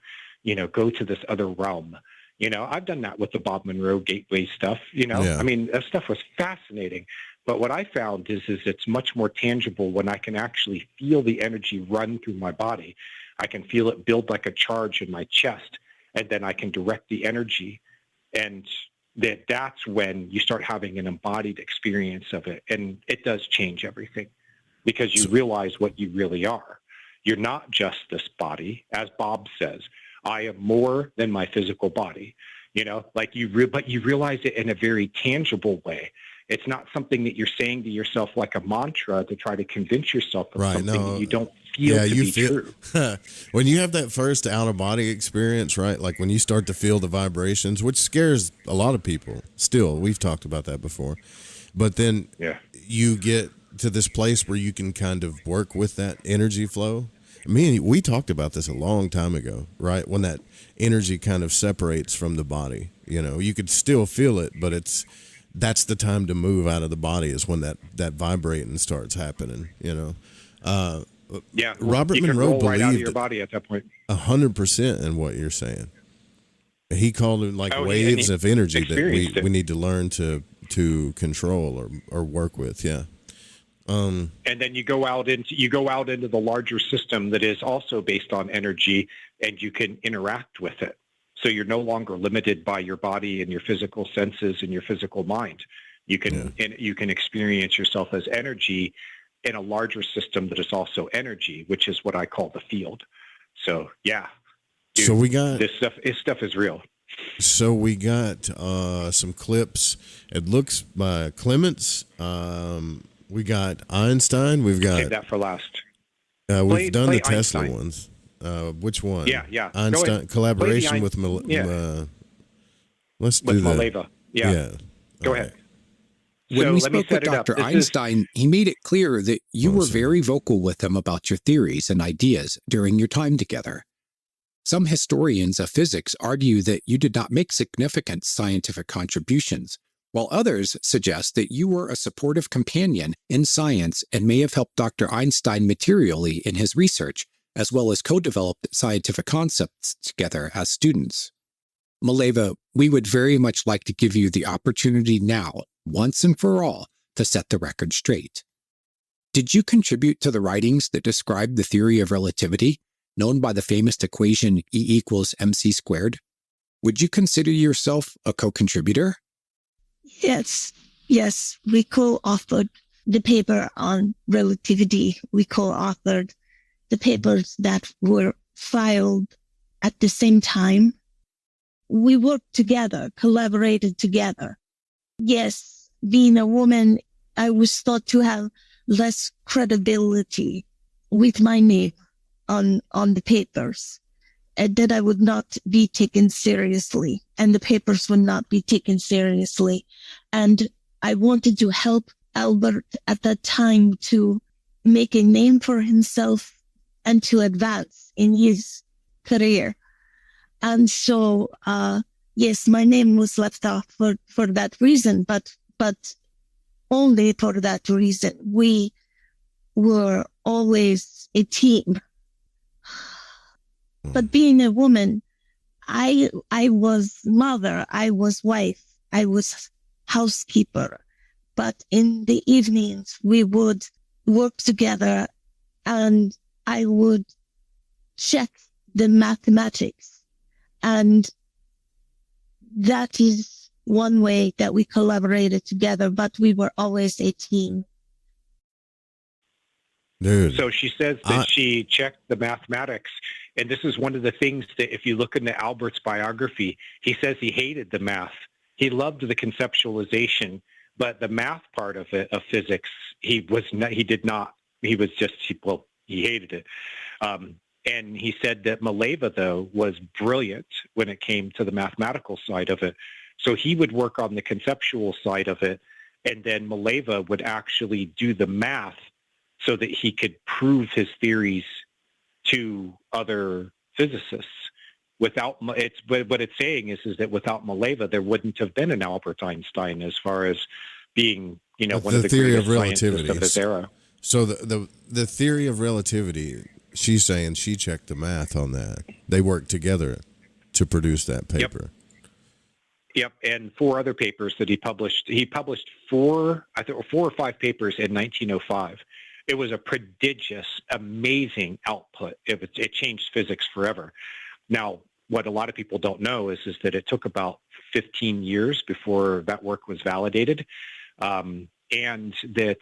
go to this other realm. I've done that with the Bob Monroe Gateway stuff, Yeah. I mean, that stuff was fascinating. But what I found is it's much more tangible when I can actually feel the energy run through my body. I can feel it build like a charge in my chest, and then I can direct the energy. And that's when you start having an embodied experience of it. And it does change everything, because you realize what you really are. You're not just this body. As Bob says, I am more than my physical body. But you realize it in a very tangible way. It's not something that you're saying to yourself like a mantra to try to convince yourself of something that you don't feel to be true. When you have that first out-of-body experience, right, like when you start to feel the vibrations, which scares a lot of people still. We've talked about that before. But then you get to this place where you can kind of work with that energy flow. We talked about this a long time ago, right? When that energy kind of separates from the body, you could still feel it, but that's the time to move out of the body, is when that vibrating starts happening, Robert Monroe believed right out of your believed body at that point 100% in what you're saying. He called it like waves of energy that we need to learn to control or work with. Yeah. And then you go out into the larger system that is also based on energy, and you can interact with it. So you're no longer limited by your body and your physical senses and your physical mind. You can experience yourself as energy in a larger system that is also energy, which is what I call the field. So dude, so we got this stuff is real. So we got some clips. It looks by Clements. We got Einstein. We've got save that for last. We've done the Tesla Einstein. ones. Which one? Yeah. Einstein collaboration with let's do that. Malava. Yeah. Go ahead. When we spoke with Dr. Einstein, he made it clear that you were very vocal with him about your theories and ideas during your time together. Some historians of physics argue that you did not make significant scientific contributions, while others suggest that you were a supportive companion in science and may have helped Dr. Einstein materially in his research, as well as co-developed scientific concepts together as students. Malava, we would very much like to give you the opportunity now, once and for all, to set the record straight. Did you contribute to the writings that describe the theory of relativity, known by the famous equation E = mc squared? Would you consider yourself a co-contributor? Yes, we co-authored the paper on relativity. We co-authored the papers that were filed at the same time. We worked together, collaborated together. Yes, being a woman, I was thought to have less credibility with my name on the papers, and that I would not be taken seriously, and the papers would not be taken seriously. And I wanted to help Albert at that time to make a name for himself and to advance in his career. And so, yes, my name was left off for that reason, but only for that reason. We were always a team. But being a woman, I was mother, I was wife, I was housekeeper. But in the evenings, we would work together and I would check the mathematics. And that is one way that we collaborated together, but we were always a team. Dude. So she says that she checked the mathematics. And this is one of the things that if you look into Albert's biography, he says he hated the math. He loved the conceptualization, but the math part of it, of physics, he hated it. And he said that Malava, though, was brilliant when it came to the mathematical side of it. So he would work on the conceptual side of it, and then Malava would actually do the math so that he could prove his theories to other physicists. What it's saying is that without Malava, there wouldn't have been an Albert Einstein as far as being, one of the theory greatest of relativity scientists of his era. So the theory of relativity, she's saying she checked the math on that. They worked together to produce that paper. Yep, and 4 other papers that he published. He published 4 or 5 papers in 1905. It was a prodigious, amazing output. It changed physics forever. Now, what a lot of people don't know is that it took about 15 years before that work was validated, and that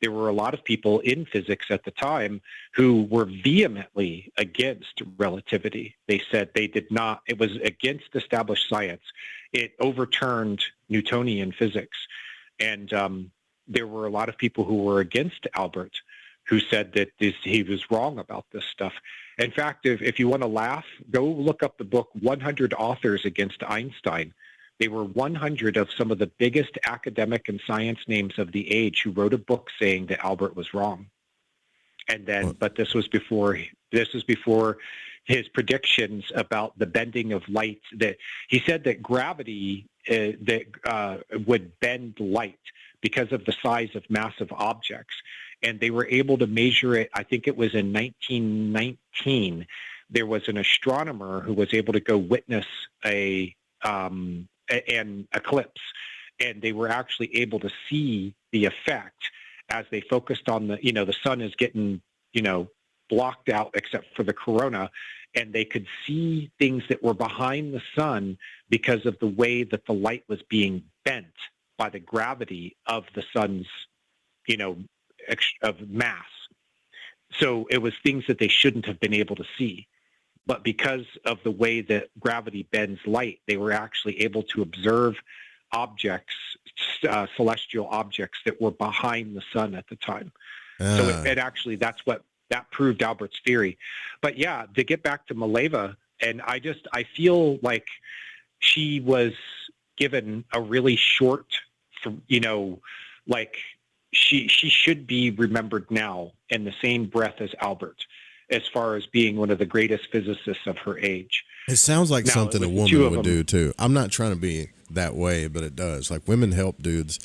there were a lot of people in physics at the time who were vehemently against relativity. They said they did not, it was against established science. It overturned Newtonian physics. And there were a lot of people who were against Albert, who said that he was wrong about this stuff. In fact, if you want to laugh, go look up the book 100 Authors Against Einstein. They were 100 of some of the biggest academic and science names of the age who wrote a book saying that Albert was wrong. And then, but this was before his predictions about the bending of light. That he said that gravity would bend light because of the size of massive objects. And they were able to measure it. I think it was in 1919. There was an astronomer who was able to go witness an eclipse, and they were actually able to see the effect as they focused on the sun is getting, blocked out except for the corona, and they could see things that were behind the sun because of the way that the light was being bent by the gravity of the sun's, of mass. So it was things that they shouldn't have been able to see. But because of the way that gravity bends light, they were actually able to observe objects, celestial objects that were behind the sun at the time. So it actually, that proved Albert's theory. But yeah, to get back to Malava, and I feel like she was given a really short, she should be remembered now in the same breath as Albert, as far as being one of the greatest physicists of her age. It sounds like something a woman would do too. I'm not trying to be that way, but it does. Like, women help dudes,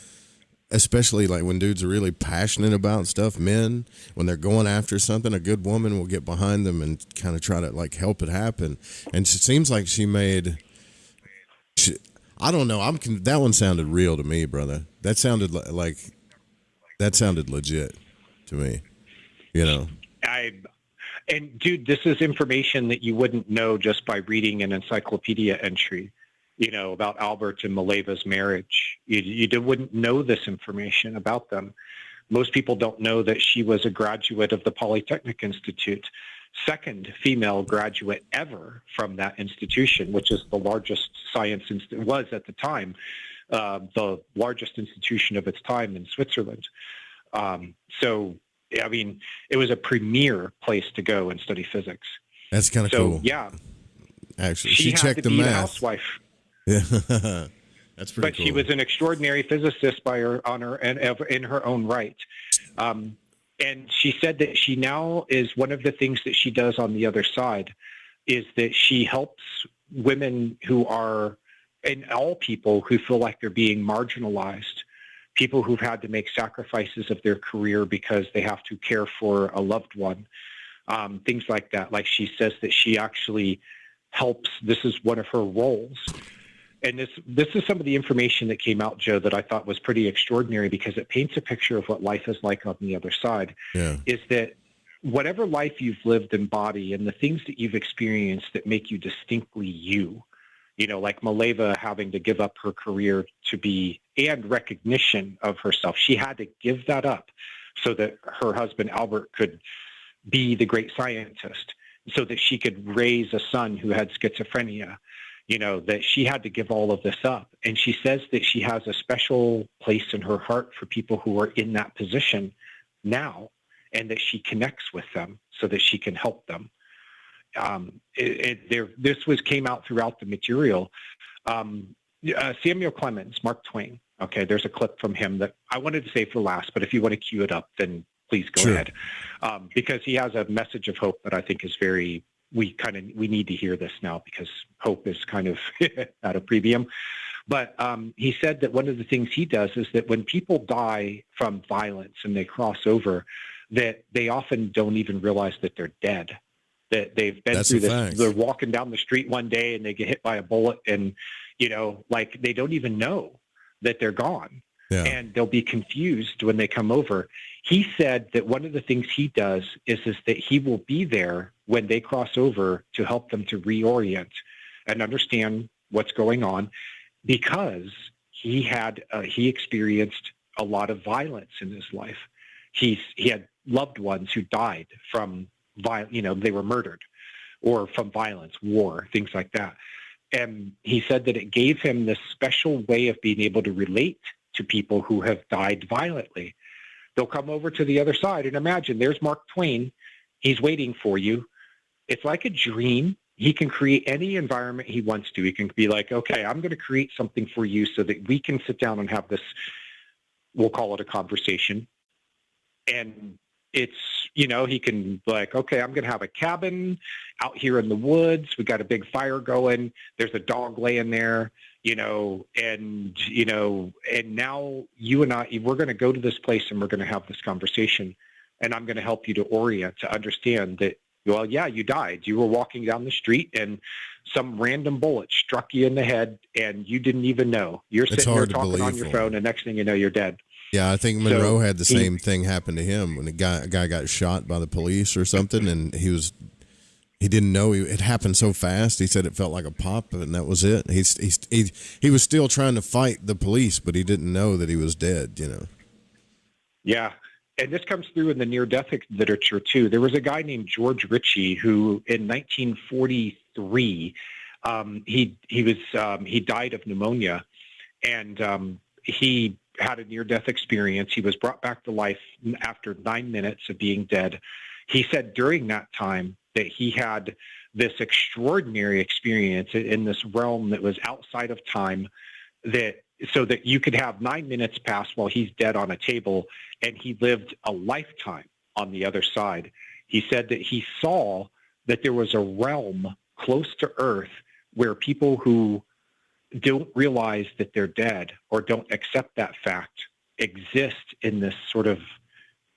especially like when dudes are really passionate about stuff. Men, when they're going after something, a good woman will get behind them and kind of try to help it happen. And it seems like I don't know. That one sounded real to me, brother. That sounded legit to me. And dude, this is information that you wouldn't know just by reading an encyclopedia entry, about Albert and Malava's marriage. You wouldn't know this information about them. Most people don't know that she was a graduate of the Polytechnic Institute, second female graduate ever from that institution, which is the largest science was at the time, the largest institution of its time in Switzerland. So, I mean, it was a premier place to go and study physics. That's kind of cool. Yeah, actually, she checked the math. Housewife. Yeah, that's pretty cool. But she was an extraordinary physicist in her own right. And she said that she now is one of the things that she does on the other side is that she helps women who are, and all people who feel like they're being marginalized, people who've had to make sacrifices of their career because they have to care for a loved one, things like that. Like she says that she actually helps. This is one of her roles. And this is some of the information that came out, Joe, that I thought was pretty extraordinary because it paints a picture of what life is like on the other side. Yeah. Is that whatever life you've lived in body and the things that you've experienced that make you distinctly you, like Malava having to give up her career to be, and recognition of herself. She had to give that up so that her husband, Albert, could be the great scientist, so that she could raise a son who had schizophrenia. That she had to give all of this up. And she says that she has a special place in her heart for people who are in that position now, and that she connects with them so that she can help them. This came out throughout the material. Samuel Clemens, Mark Twain. Okay, there's a clip from him that I wanted to say for last, but if you want to cue it up, then please go ahead. Because he has a message of hope that I think is very, we need to hear this now because hope is kind of at a premium. But he said that one of the things he does is that when people die from violence and they cross over, that they often don't even realize that they're dead, that they've been through this. They're walking down the street one day and they get hit by a bullet and, like they don't even know that they're gone. Yeah. And they'll be confused when they come over. He said that one of the things he does is that he will be there when they cross over to help them to reorient and understand what's going on, because he experienced a lot of violence in his life. He had loved ones who died from they were murdered or from violence, war, things like that. And he said that it gave him this special way of being able to relate to people who have died violently. They'll come over to the other side and imagine there's Mark Twain. He's waiting for you. It's like a dream. He can create any environment he wants to. He can be like, okay, I'm going to create something for you so that we can sit down and have this, we'll call it a conversation. And it's, he can like, okay, I'm going to have a cabin out here in the woods. We got a big fire going. There's a dog laying there, and now you and I, we're going to go to this place and we're going to have this conversation, and I'm going to help you to orient, to understand that, well, yeah, you died. You were walking down the street and some random bullet struck you in the head and you didn't even know. You're sitting there talking on your phone and next thing you know, you're dead. Yeah, I think Monroe had the same thing happen to him when a guy got shot by the police or something, and he didn't know it happened so fast. He said it felt like a pop, and that was it. He was still trying to fight the police, but he didn't know that he was dead. Yeah, and this comes through in the near-death literature too. There was a guy named George Ritchie who, in 1943, he died of pneumonia, and he had a near-death experience. He was brought back to life after 9 minutes of being dead. He said during that time that he had this extraordinary experience in this realm that was outside of time, so that you could have 9 minutes pass while he's dead on a table, and he lived a lifetime on the other side. He said that he saw that there was a realm close to Earth where people who don't realize that they're dead or don't accept that fact exist in this sort of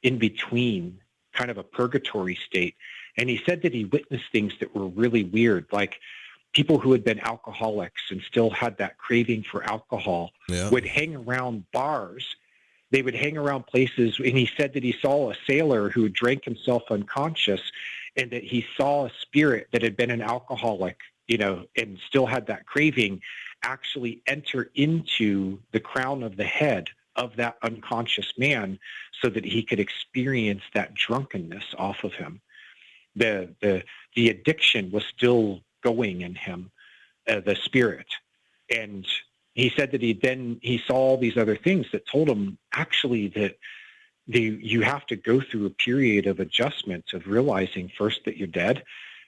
in-between kind of a purgatory state. And he said that he witnessed things that were really weird, like people who had been alcoholics and still had that craving for alcohol would hang around bars. They would hang around places, and he said that he saw a sailor who drank himself unconscious, and that he saw a spirit that had been an alcoholic, and still had that craving, actually enter into the crown of the head of that unconscious man so that he could experience that drunkenness off of him. The addiction was still going in him, the spirit. And he said that he saw all these other things that told him actually that you have to go through a period of adjustment, of realizing first that you're dead,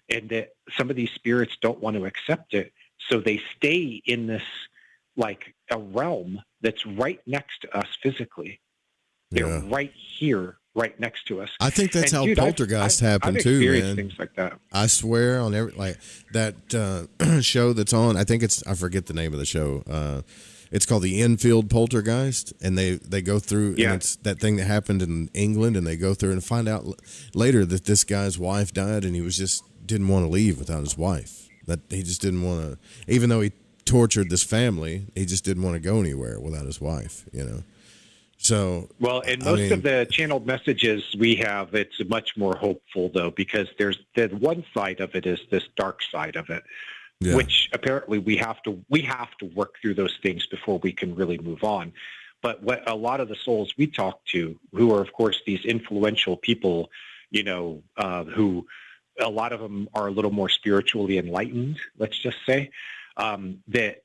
and that some of these spirits don't want to accept it. So they stay in this, like a realm that's right next to us physically. They're right here, right next to us. I think that's how poltergeist happen too, man. Things like that. I swear on that show that's on. I think I forget the name of the show. It's called the Enfield poltergeist, and they go through, and it's that thing that happened in England, and they go through and find out later that this guy's wife died, and he was just didn't want to leave without his wife. That he just didn't want to, even though he tortured this family, he just didn't want to go anywhere without his wife, you know. So well, and most of the channeled messages we have, it's much more hopeful though, because there's the one side of it is this dark side of it, which apparently we have to work through those things before we can really move on. But what a lot of the souls we talk to, who are of course these influential people, you know, who a lot of them are a little more spiritually enlightened, let's just say, that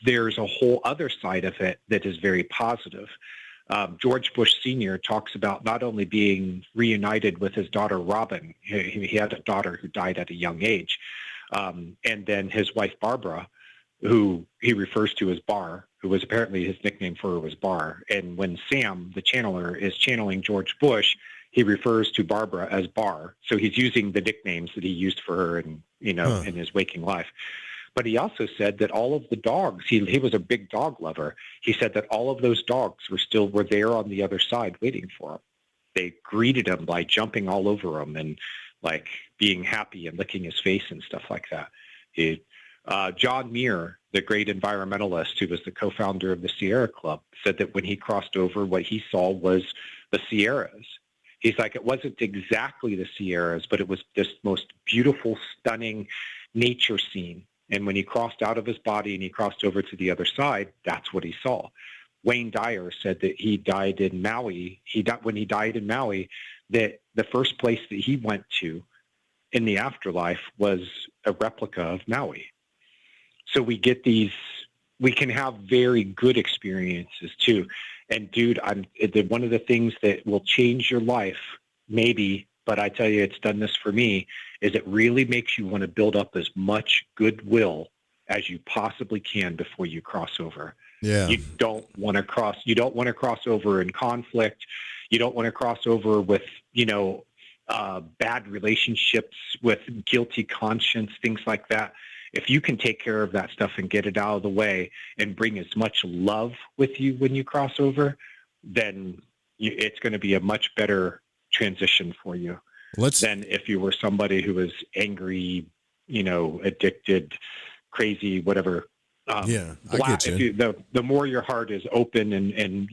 there's a whole other side of it that is very positive. George Bush Sr. talks about not only being reunited with his daughter, Robin. He had a daughter who died at a young age. And then his wife, Barbara, who he refers to as Bar, who was apparently his nickname for her was Bar. And when Sam, the channeler, is channeling George Bush, he refers to Barbara as Bar. So he's using the nicknames that he used for her in, you know, in his waking life. But he also said that all of the dogs, he was a big dog lover. He said that all of those dogs were there on the other side waiting for him. They greeted him by jumping all over him and like being happy and licking his face and stuff like that. John Muir, the great environmentalist who was the co-founder of the Sierra Club, said that when he crossed over, what he saw was the Sierras. He's like, it wasn't exactly the Sierras, but it was this most beautiful, stunning nature scene. And when he crossed out of his body and he crossed over to the other side, that's what he saw. Wayne Dyer said that he died in Maui. When he died in Maui, that the first place that he went to in the afterlife was a replica of Maui. So we can have very good experiences too. And dude, one of the things that will change your life, maybe, but I tell you, it's done this for me, is it really makes you want to build up as much goodwill as you possibly can before you cross over. Yeah. You don't want to cross over in conflict. You don't want to cross over with, you know, bad relationships, with guilty conscience, things like that. If you can take care of that stuff and get it out of the way and bring as much love with you when you cross over, then it's going to be a much better transition for you than if you were somebody who was angry, you know, addicted, crazy, whatever. I get you. The more your heart is open and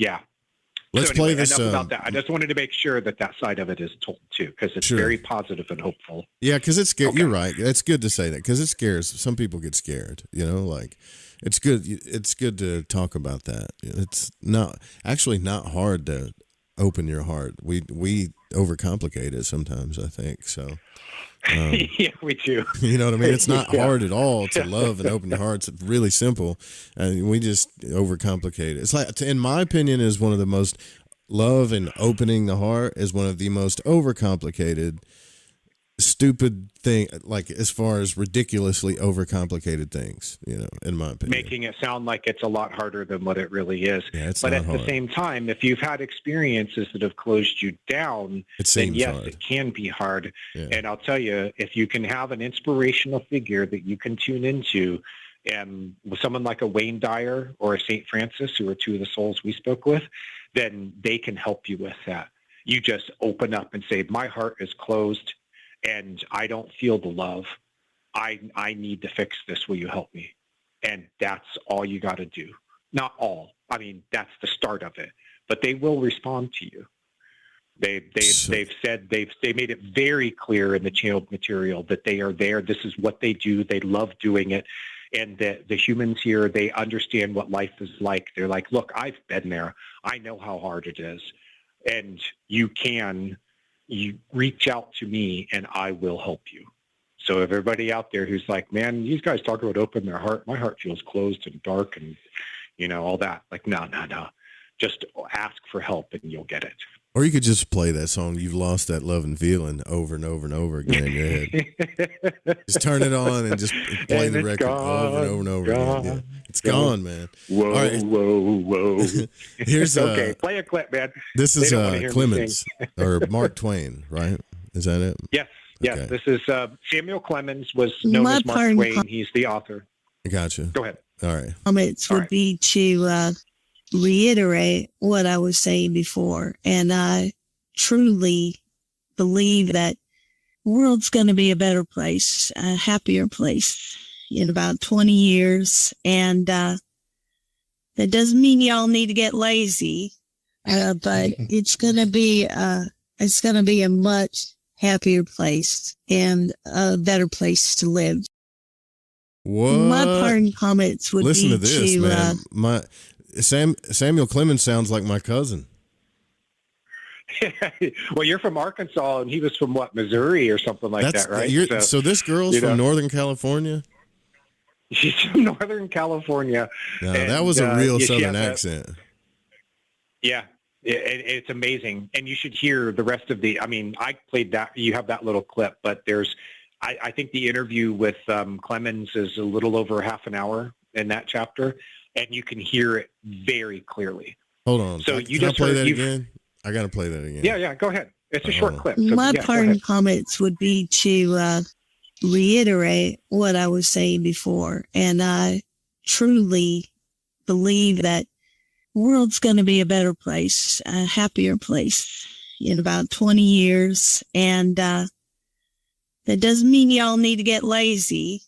Let's play this. Enough about that. I just wanted to make sure that side of it is told too, because it's very positive and hopeful. Yeah, because it's scary. Okay. You're right. It's good to say that because it scares. Some people get scared. You know, like it's good. It's good to talk about that. It's not hard to open your heart. We overcomplicate it sometimes, I think. So yeah, we do. You know what I mean? It's not hard at all to love and open your heart. It's really simple, and we just overcomplicate it. It's like, in my opinion, is one of the most love and opening the heart is one of the most overcomplicated, stupid thing, like as far as ridiculously overcomplicated things, you know, in my opinion. Making it sound like it's a lot harder than what it really is. Yeah, but at the same time, if you've had experiences that have closed you down, then yes, hard. It can be hard. Yeah. And I'll tell you, if you can have an inspirational figure that you can tune into, and with someone like a Wayne Dyer or a St. Francis, who are two of the souls we spoke with, then they can help you with that. You just open up and say, my heart is closed and I don't feel the love. I need to fix this. Will you help me? And that's all you got to do. Not all. I mean, that's the start of it. But they will respond to you. They've made it very clear in the channeled material that they are there. This is what they do. They love doing it. And that the humans here, they understand what life is like. They're like, look, I've been there. I know how hard it is. And you reach out to me and I will help you. So if everybody out there who's like, man, these guys talk about open their heart. My heart feels closed and dark and, you know, all that. Like, no. Just ask for help and you'll get it. Or you could just play that song, You've Lost That Love and Feeling, over and over and over again in your head. Just turn it on and just play the record over and over again. Yeah. It's gone, man. Whoa, right. Whoa. Here's okay, play a clip, man. This is Clemens, or Mark Twain, right? Is that it? Yes. Okay. Yes, this is Samuel Clemens was known as Mark Twain. He's the author. Gotcha. Go ahead. All right. Comments would be to reiterate what I was saying before. And I truly believe that the world's going to be a better place, a happier place in about 20 years. And that doesn't mean y'all need to get lazy, but it's going to be a much happier place and a better place to live. What? My parting comments would Listen be to this, man. Samuel Clemens sounds like my cousin. Well, you're from Arkansas, and he was from what, Missouri or something like that, right? So this girl's from Northern California? She's from Northern California. No, that was a real Southern accent. Yeah, it's amazing. And you should hear the rest of I played that. You have that little clip, but I think the interview with Clemens is a little over half an hour in that chapter, and you can hear it very clearly. Hold on. So can I play that again? I got to play that again. Yeah, go ahead. It's a short clip. So, my parting comments would be to reiterate what I was saying before. And I truly believe that the world's going to be a better place, a happier place in about 20 years. And that doesn't mean y'all need to get lazy,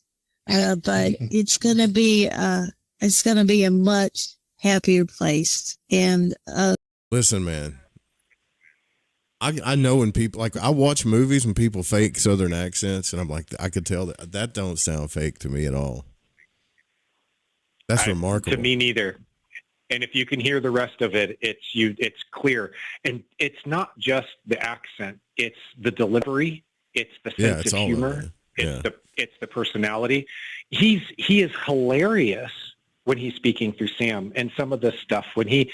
but it's going to be a much happier place. And listen, man. I know when people, like, I watch movies when people fake Southern accents, and I'm like, I could tell that don't sound fake to me at all. That's remarkable. To me neither. And if you can hear the rest of it, it's clear. And it's not just the accent, it's the delivery, it's the sense of humor, it's the personality. He is hilarious when he's speaking through Sam, and some of the stuff when he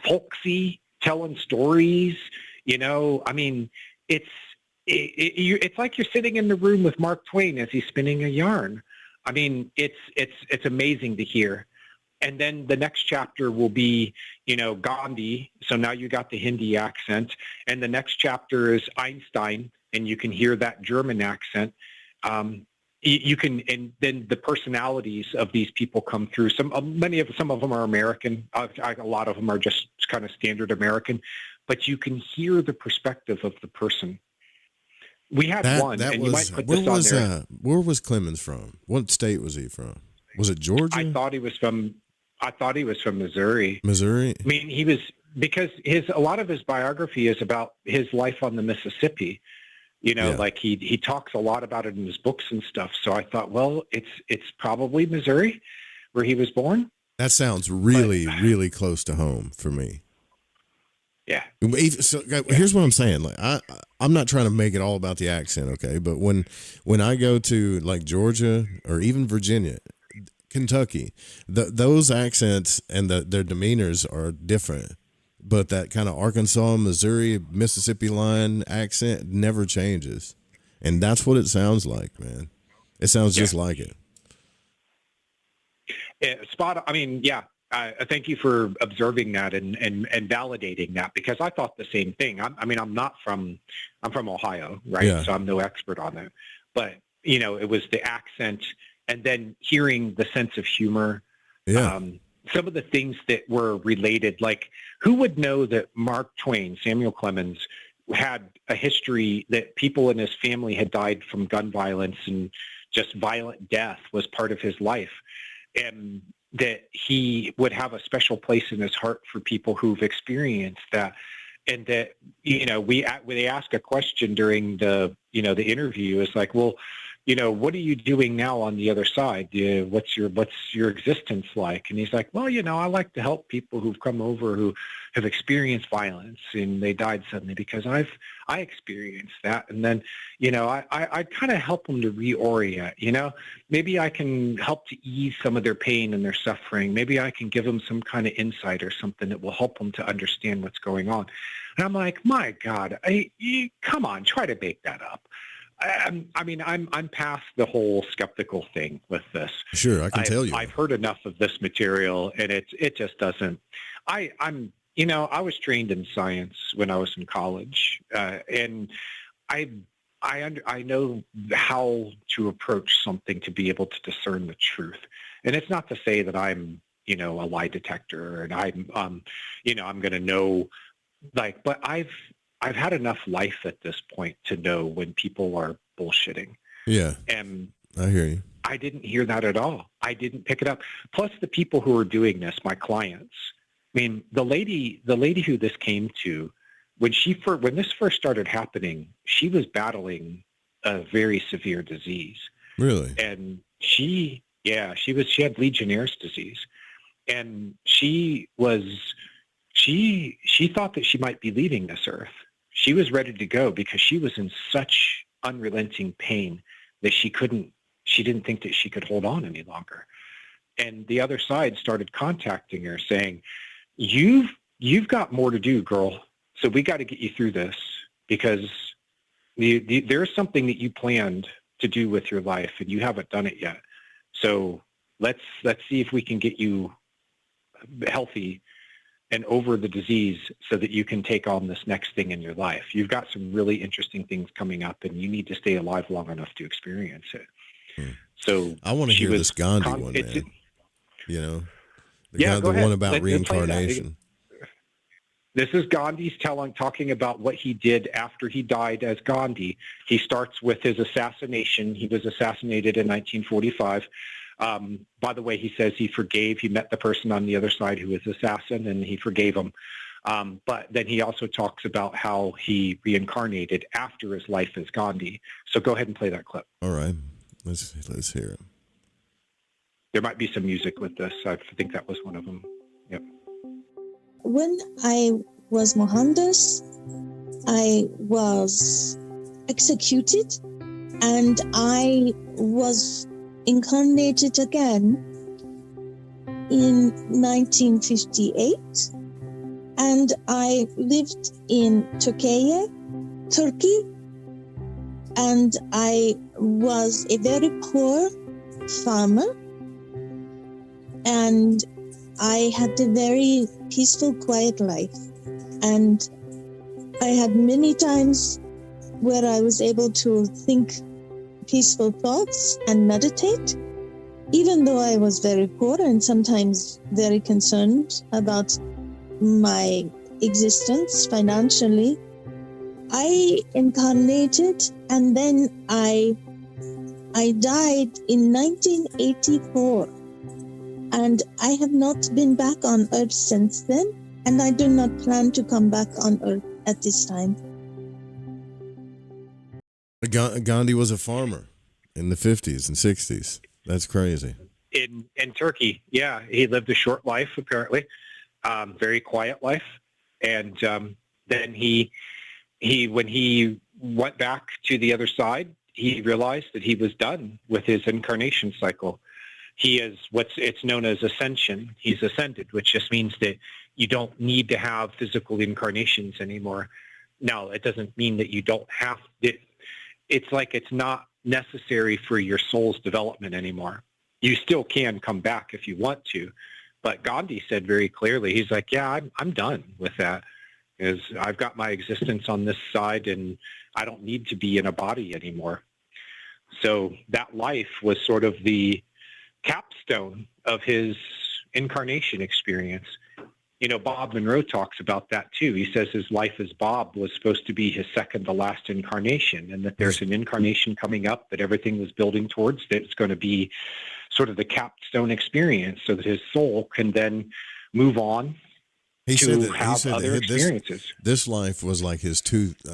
folksy, telling stories. It's like you're sitting in the room with Mark Twain as he's spinning a yarn. It's amazing to hear. And then the next chapter will be, Gandhi. So now you got the Hindi accent. And the next chapter is Einstein, and you can hear that German accent. And then the personalities of these people come through. Some of them are American. A lot of them are just kind of standard American. But you can hear the perspective of the person. We had one, and you might put this on there. Where was Clemens from? What state was he from? Was it Georgia? I thought he was from Missouri. Missouri? I mean, because a lot of his biography is about his life on the Mississippi. Like he talks a lot about it in his books and stuff. So I thought, well, it's probably Missouri where he was born. That sounds really close to home for me. Yeah. So here's what I'm saying. Like I'm not trying to make it all about the accent, okay? But when I go to like Georgia or even Virginia, Kentucky, those accents and their demeanors are different. But that kind of Arkansas, Missouri, Mississippi line accent never changes. And that's what it sounds like, man. It sounds just like it. Thank you for observing that and validating that, because I thought the same thing. I'm from Ohio, right? Yeah. So I'm no expert on that. But, it was the accent and then hearing the sense of humor. Yeah. Some of the things that were related, like who would know that Mark Twain, Samuel Clemens, had a history that people in his family had died from gun violence and just violent death was part of his life, and that he would have a special place in his heart for people who've experienced that. And that, they ask a question during the interview, is like, well, what are you doing now on the other side? What's your existence like? And he's like, well, I like to help people who've come over who have experienced violence and they died suddenly, because I experienced that. And then, I kind of help them to reorient, maybe I can help to ease some of their pain and their suffering. Maybe I can give them some kind of insight or something that will help them to understand what's going on. And I'm like, my God, come on, try to make that up. I'm past the whole skeptical thing with this. Sure, I can tell you. I've heard enough of this material, and it just doesn't. I was trained in science when I was in college, and I know how to approach something to be able to discern the truth. And it's not to say that I'm, a lie detector and I'm going to know, but I've had enough life at this point to know when people are bullshitting. Yeah. And I hear you. I didn't hear that at all. I didn't pick it up. Plus the people who are doing this, my clients, I mean, the lady who this came to, when this first started happening, she was battling a very severe disease. Really? And she had Legionnaire's disease. And she thought that she might be leaving this earth. She was ready to go because she was in such unrelenting pain that she didn't think that she could hold on any longer. And the other side started contacting her saying, you've got more to do, girl. So we got to get you through this because there's something that you planned to do with your life and you haven't done it yet. So let's see if we can get you healthy and over the disease so that you can take on this next thing in your life. You've got some really interesting things coming up and you need to stay alive long enough to experience it. So I want to hear this Gandhi one, man. The one about reincarnation. This is Gandhi's talking about what he did after he died as Gandhi. He starts with his assassination. He was assassinated in 1945. By the way, he says he met the person on the other side who was the assassin, and he forgave him. But then he also talks about how he reincarnated after his life as Gandhi. So go ahead and play that clip. All right. Let's hear it. There might be some music with this. I think that was one of them. Yep. When I was Mohandas, I was executed and I was incarnated again in 1958, and I lived in Turkey, and I was a very poor farmer, and I had a very peaceful, quiet life. And I had many times where I was able to think peaceful thoughts and meditate, even though I was very poor and sometimes very concerned about my existence financially. I incarnated and then I died in 1984, and I have not been back on Earth since then, and I do not plan to come back on Earth at this time. Gandhi was a farmer in the 50s and 60s. That's crazy. In Turkey, yeah. He lived a short life, apparently. Very quiet life. And then he when he went back to the other side, he realized that he was done with his incarnation cycle. He is it's known as ascension. He's ascended, which just means that you don't need to have physical incarnations anymore. Now, it doesn't mean that you don't have it. It's like it's not necessary for your soul's development anymore. You still can come back if you want to. But Gandhi said very clearly, he's like, yeah, I'm done with that. Because I've got my existence on this side and I don't need to be in a body anymore. So that life was sort of the capstone of his incarnation experience. You know, Bob Monroe talks about that too. He says his life as Bob was supposed to be his second to last incarnation, and that there's an incarnation coming up that everything was building towards that's going to be sort of the capstone experience so that his soul can then move on to have other experiences. This life was like his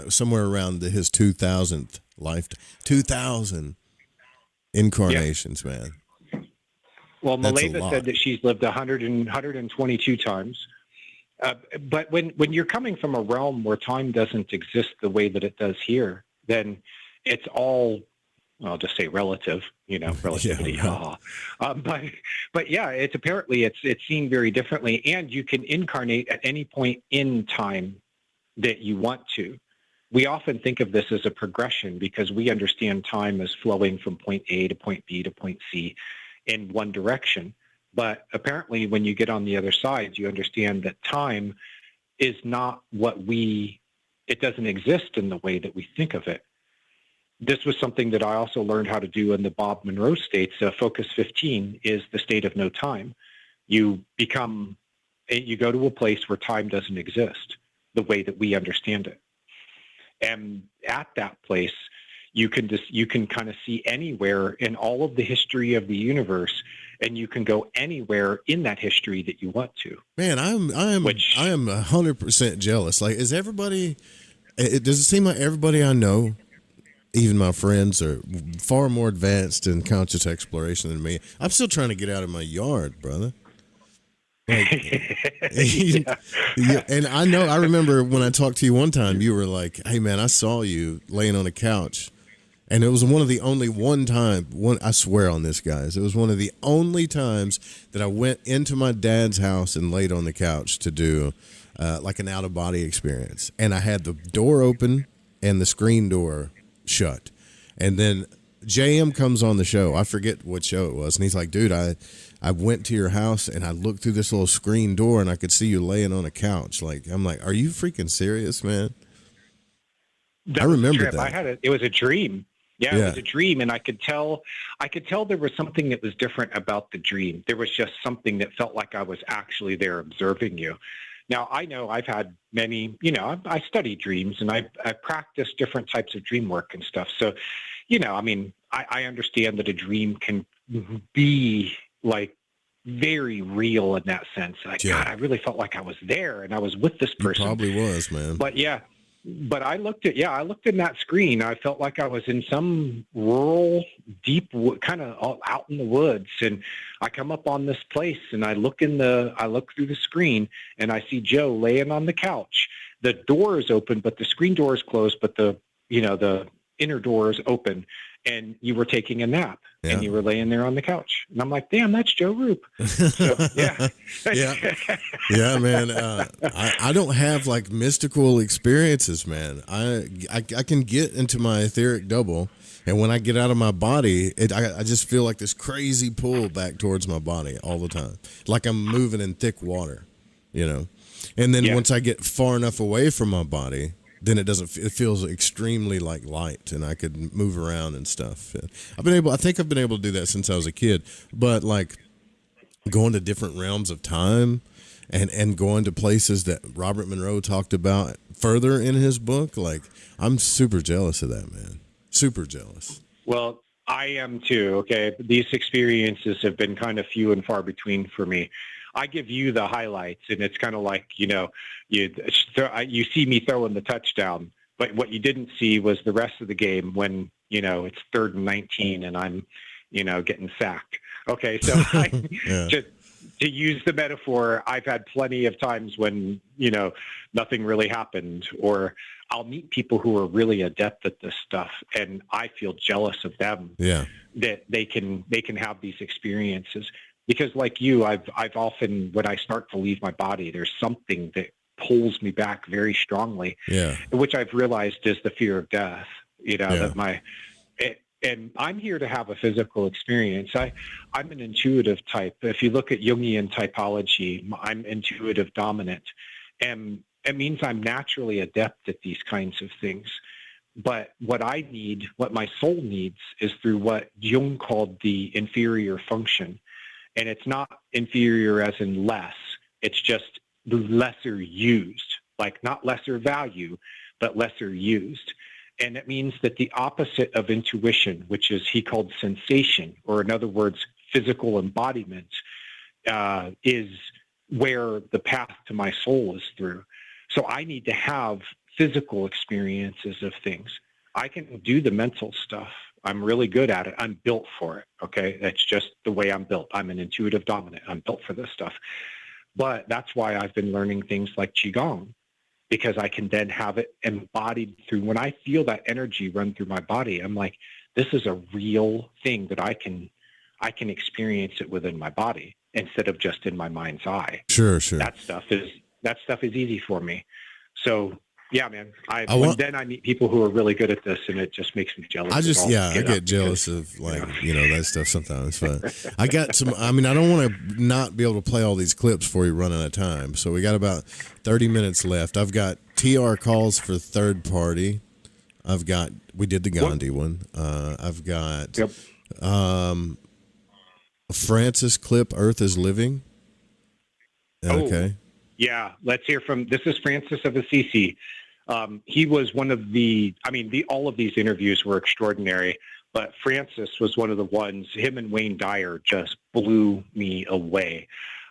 somewhere around his 2000th life, 2000 incarnations, yeah. Man. Well, Malava said that she's lived 122 times. But when you're coming from a realm where time doesn't exist the way that it does here, then it's all, I'll just say relative, relativity. Yeah, right. But yeah, it's seen very differently, and you can incarnate at any point in time that you want to. We often think of this as a progression because we understand time as flowing from point A to point B to point C in one direction. But apparently when you get on the other side, you understand that time is not it doesn't exist in the way that we think of it. this was something that I also learned how to do in the Bob Monroe states. Focus 15 is the state of no time. You go to a place where time doesn't exist the way that we understand it. And at that place, you can kind of see anywhere in all of the history of the universe, and you can go anywhere in that history that you want to. Man, I am 100% jealous. Like, does it seem like everybody I know, even my friends, are far more advanced in conscious exploration than me? I'm still trying to get out of my yard, brother. Like, yeah. And I remember when I talked to you one time, you were like, "Hey man, I saw you laying on a couch," and it was one of the only I swear on this, guys, it was one of the only times that I went into my dad's house and laid on the couch to do like an out of body experience, and I had the door open and the screen door shut, and then JM comes on the show. I forget what show it was, and he's like, "Dude, I went to your house and I looked through this little screen door and I could see you laying on a couch." Like, I'm like, "Are you freaking serious, man?" I remember that. It was a dream. Yeah, it was a dream, and I could tell there was something that was different about the dream. There was just something that felt like I was actually there observing you. Now, I know I've had many, I study dreams and I practice different types of dream work and stuff. So, I understand that a dream can be like very real in that sense. Like, God, I really felt like I was there and I was with this person. You probably was, man. But I looked in that screen. I felt like I was in some rural, deep, kind of out in the woods. And I come up on this place and I look through the screen and I see Joe laying on the couch. The door is open, but the screen door is closed, but the inner door is open. And you were taking a nap and you were laying there on the couch. And I'm like, damn, that's Joe Roop. So, yeah. Yeah, man. I don't have like mystical experiences, man. I can get into my etheric double. And when I get out of my body, I just feel like this crazy pull back towards my body all the time. Like I'm moving in thick water, And then once I get far enough away from my body, then it feels extremely like light and I could move around and stuff. I think I've been able to do that since I was a kid, but like going to different realms of time and going to places that Robert Monroe talked about further in his book, like I'm super jealous of that, man. Super jealous. Well, I am too. Okay. These experiences have been kind of few and far between for me. I give you the highlights, and it's kind of like, you see me throwing the touchdown, but what you didn't see was the rest of the game when, it's 3rd and 19 and I'm, getting sacked. Okay. So to use the metaphor, I've had plenty of times when, nothing really happened, or I'll meet people who are really adept at this stuff and I feel jealous of them that they can have these experiences. Because like you, I've often, when I start to leave my body, there's something that pulls me back very strongly, which I've realized is the fear of death, and I'm here to have a physical experience. I'm an intuitive type. If you look at Jungian typology, I'm intuitive dominant, and it means I'm naturally adept at these kinds of things. But what my soul needs is through what Jung called the inferior function. And it's not inferior as in less. It's just lesser used, like not lesser value, but lesser used. And it means that the opposite of intuition, which is he called sensation, or in other words, physical embodiment, is where the path to my soul is through. So I need to have physical experiences of things. I can do the mental stuff. I'm really good at it. I'm built for it. Okay. That's just the way I'm built. I'm an intuitive dominant. I'm built for this stuff. But that's why I've been learning things like Qigong, because I can then have it embodied through. When I feel that energy run through my body, I'm like, this is a real thing that I can experience it within my body instead of just in my mind's eye. Sure. That stuff is easy for me. So yeah, man. I meet people who are really good at this, and it just makes me jealous. I get jealous of that stuff sometimes. But I got some. I mean, I don't want to not be able to play all these clips before you run out of time. So we got about 30 minutes left. I've got TR calls for third party. We did the Gandhi one. I've got Yep. Francis clip, Earth is Living. Okay. Oh, yeah. Let's hear this is Francis of Assisi. He was one of all of these interviews were extraordinary, but Francis was one of the ones, him and Wayne Dyer just blew me away.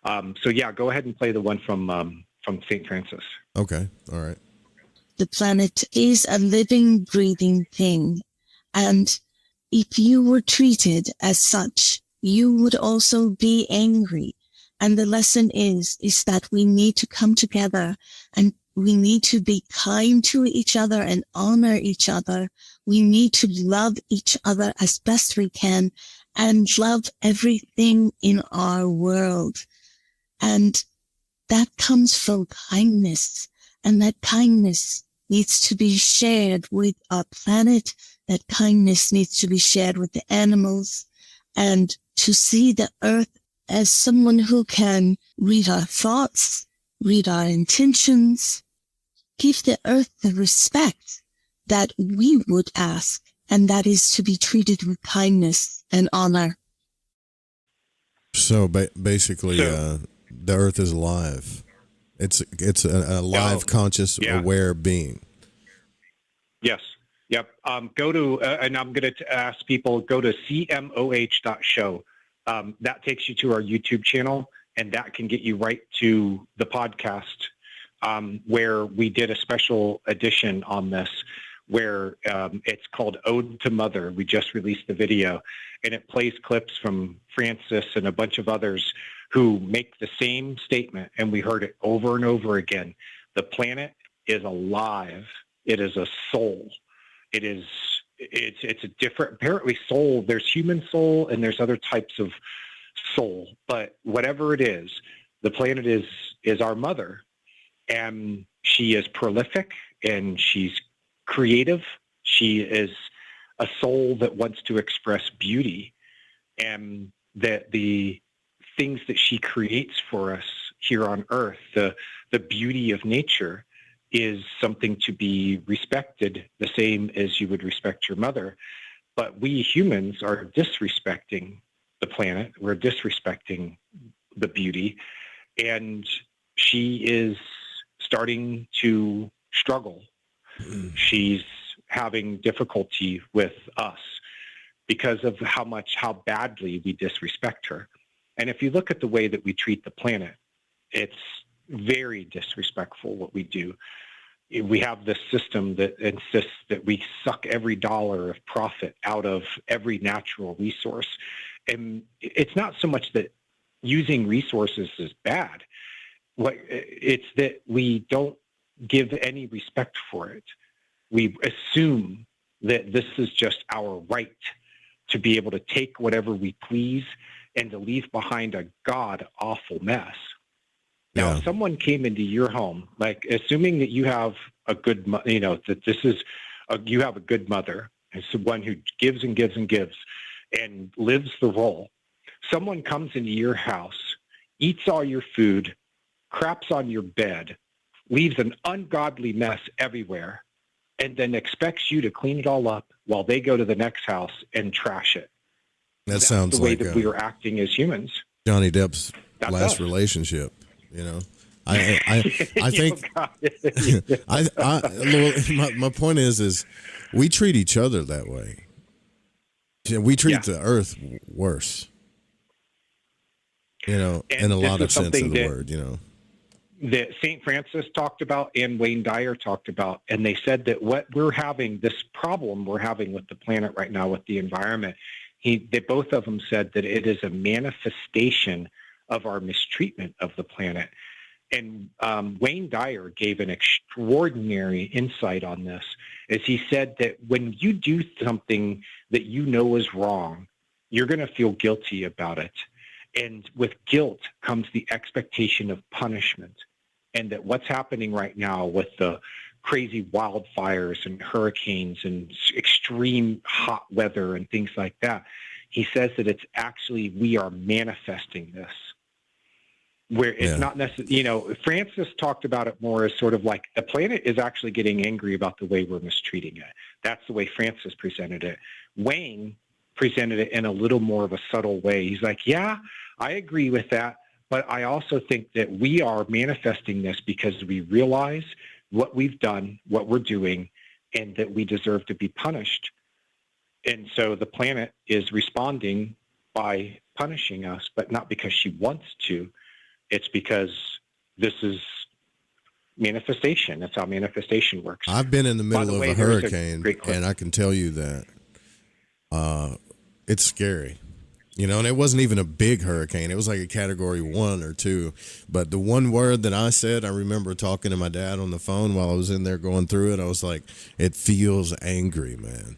So yeah, go ahead and play the one from St. Francis. Okay. All right. The planet is a living, breathing thing. And if you were treated as such, you would also be angry. And the lesson is that we need to come together and we need to be kind to each other and honor each other. We need to love each other as best we can and love everything in our world. And that comes from kindness. And that kindness needs to be shared with our planet. That kindness needs to be shared with the animals. And to see the earth as someone who can read our thoughts, read our intentions, give the earth the respect that we would ask, and that is to be treated with kindness and honor. So basically, the earth is alive. It's a live, conscious, aware being. Yes. Yep. Go to, and I'm going to ask people, go to cmoh.show. That takes you to our YouTube channel, and that can get you right to the podcast, where we did a special edition on this, where it's called Ode to Mother. We just released the video, and it plays clips from Francis and a bunch of others who make the same statement, and we heard it over and over again. The planet is alive. It is a soul. It's a different, apparently soul. There's human soul and there's other types of soul, but whatever it is, the planet is our mother, and she is prolific and she's creative. She is a soul that wants to express beauty, and that the things that she creates for us here on earth, the beauty of nature, is something to be respected the same as you would respect your mother. But we humans are disrespecting the planet. We're disrespecting the beauty. And she is starting to struggle. She's having difficulty with us because of how badly we disrespect her. And if you look at the way that we treat the planet, it's very disrespectful what we do. We have this system that insists that we suck every dollar of profit out of every natural resource. And it's not so much that using resources is bad. It's that we don't give any respect for it. We assume that this is just our right to be able to take whatever we please and to leave behind a god-awful mess. Now, if someone came into your home, like assuming that you have a good, that this is, you have a good mother, it's the one who gives and gives and gives and lives the role. Someone comes into your house, eats all your food, craps on your bed, leaves an ungodly mess everywhere, and then expects you to clean it all up while they go to the next house and trash it. That sounds the way like that we are acting as humans. Johnny Depp's last relationship. I think my point is we treat each other that way. We treat the earth worse, in a lot of sense of the word, that St. Francis talked about and Wayne Dyer talked about. And they said that this problem we're having with the planet right now, with the environment, both of them said that it is a manifestation of our mistreatment of the planet. And Wayne Dyer gave an extraordinary insight on this, as he said that when you do something that you know is wrong, you're going to feel guilty about it. And with guilt comes the expectation of punishment. And that what's happening right now with the crazy wildfires and hurricanes and extreme hot weather and things like that, he says that it's actually, we are manifesting this. where it's not necessarily, Francis talked about it more as sort of like the planet is actually getting angry about the way we're mistreating it. That's the way Francis presented it. Wayne presented it in a little more of a subtle way. He's like, yeah, I agree with that, but I also think that we are manifesting this because we realize what we've done, what we're doing, and that we deserve to be punished. And so the planet is responding by punishing us, but not because she wants to. It's because this is manifestation. That's how manifestation works. I've been in the middle of a hurricane, and I can tell you that it's scary. And it wasn't even a big hurricane. It was like a category 1 or 2. But the one word that I said, I remember talking to my dad on the phone while I was in there going through it. I was like, it feels angry, man.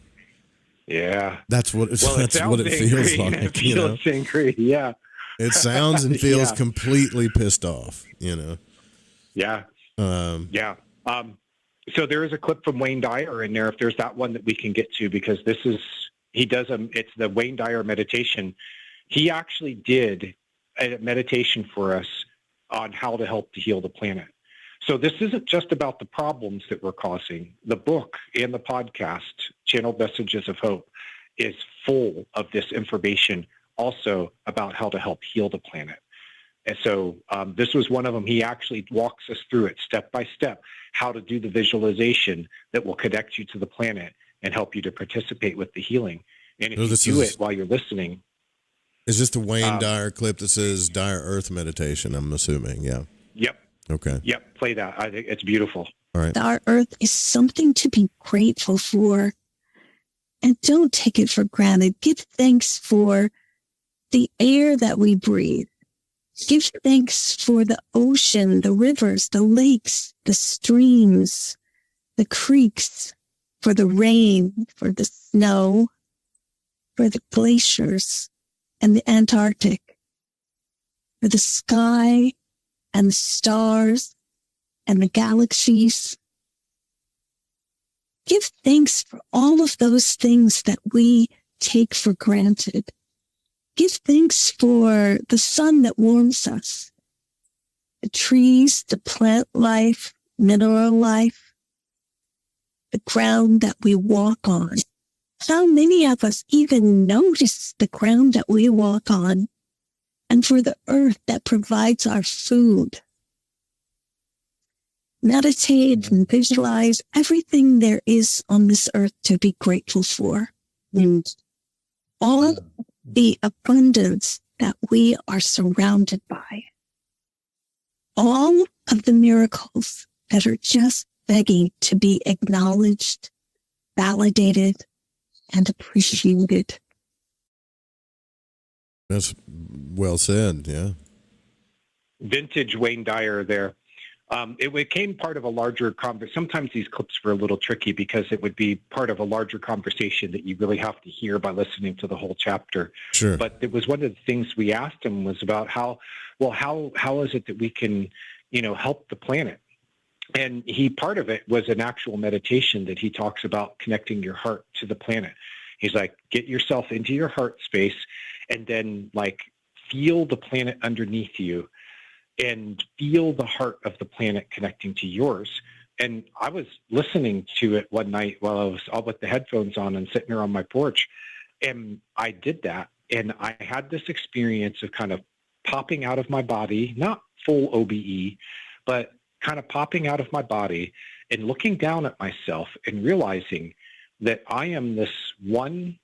Yeah. That's what it feels like. It feels angry, yeah. It sounds and feels completely pissed off, Yeah. So there is a clip from Wayne Dyer in there, if there's that one that we can get to, because it's the Wayne Dyer meditation. He actually did a meditation for us on how to help to heal the planet. So this isn't just about the problems that we're causing. The book and the podcast, Channeled Messages of Hope, is full of this information also about how to help heal the planet. And so this was one of them. He actually walks us through it step by step, how to do the visualization that will connect you to the planet and help you to participate with the healing. And if you do it while you're listening. Is this the Wayne Dyer clip that says Dyer Earth Meditation, I'm assuming? Yeah. Yep. Okay. Yep. Play that. I think it's beautiful. All right. Our Earth is something to be grateful for. And don't take it for granted. Give thanks for the air that we breathe. Give thanks for the ocean, the rivers, the lakes, the streams, the creeks, for the rain, for the snow, for the glaciers and the Antarctic, for the sky and the stars and the galaxies. Give thanks for all of those things that we take for granted. Give thanks for the sun that warms us, the trees, the plant life, mineral life, the ground that we walk on. How many of us even notice the ground that we walk on, and for the earth that provides our food? Meditate and visualize everything there is on this earth to be grateful for, and all the abundance that we are surrounded by. All of the miracles that are just begging to be acknowledged, validated, and appreciated. That's well said, yeah. Vintage Wayne Dyer there. It became part of a larger conversation. Sometimes these clips were a little tricky because it would be part of a larger conversation that you really have to hear by listening to the whole chapter. Sure. But it was one of the things we asked him was about how is it that we can, help the planet? And part of it was an actual meditation that he talks about connecting your heart to the planet. He's like, get yourself into your heart space and then feel the planet underneath you and feel the heart of the planet connecting to yours. And I was listening to it one night while I was all with the headphones on and sitting there on my porch. And I did that. And I had this experience of kind of popping out of my body, not full OBE, but kind of popping out of my body and looking down at myself and realizing that I am this one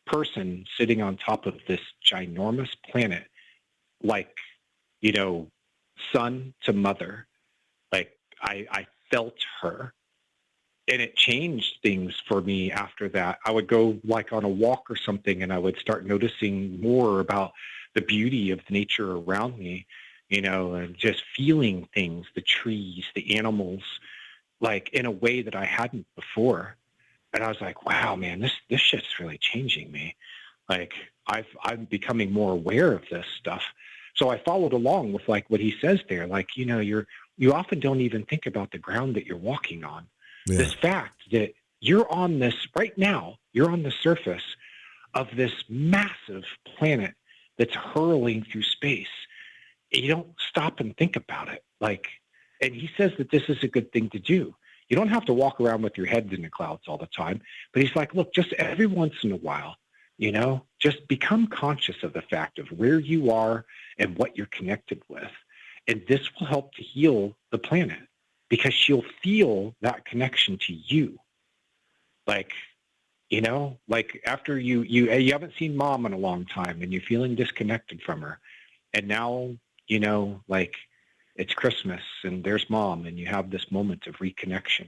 person sitting on top of this ginormous planet, son to mother. I felt her, and it changed things for me after that. I would go on a walk or something, and I would start noticing more about the beauty of nature around me, and just feeling things, the trees, the animals, in a way that I hadn't before. And I was like, wow, man, this shit's really changing me. I'm becoming more aware of this stuff. So I followed along with what he says there. You often don't even think about the ground that you're walking on. Yeah. This fact that you're on this right now, you're on the surface of this massive planet that's hurling through space. you don't stop and think about it. Like, and he says that this is a good thing to do. You don't have to walk around with your head in the clouds all the time. But he's like, look, just every once in a while, just become conscious of the fact of where you are and what you're connected with. And this will help to heal the planet because she'll feel that connection to you. Like, like after you haven't seen mom in a long time and you're feeling disconnected from her. And now, like it's Christmas and there's mom and you have this moment of reconnection.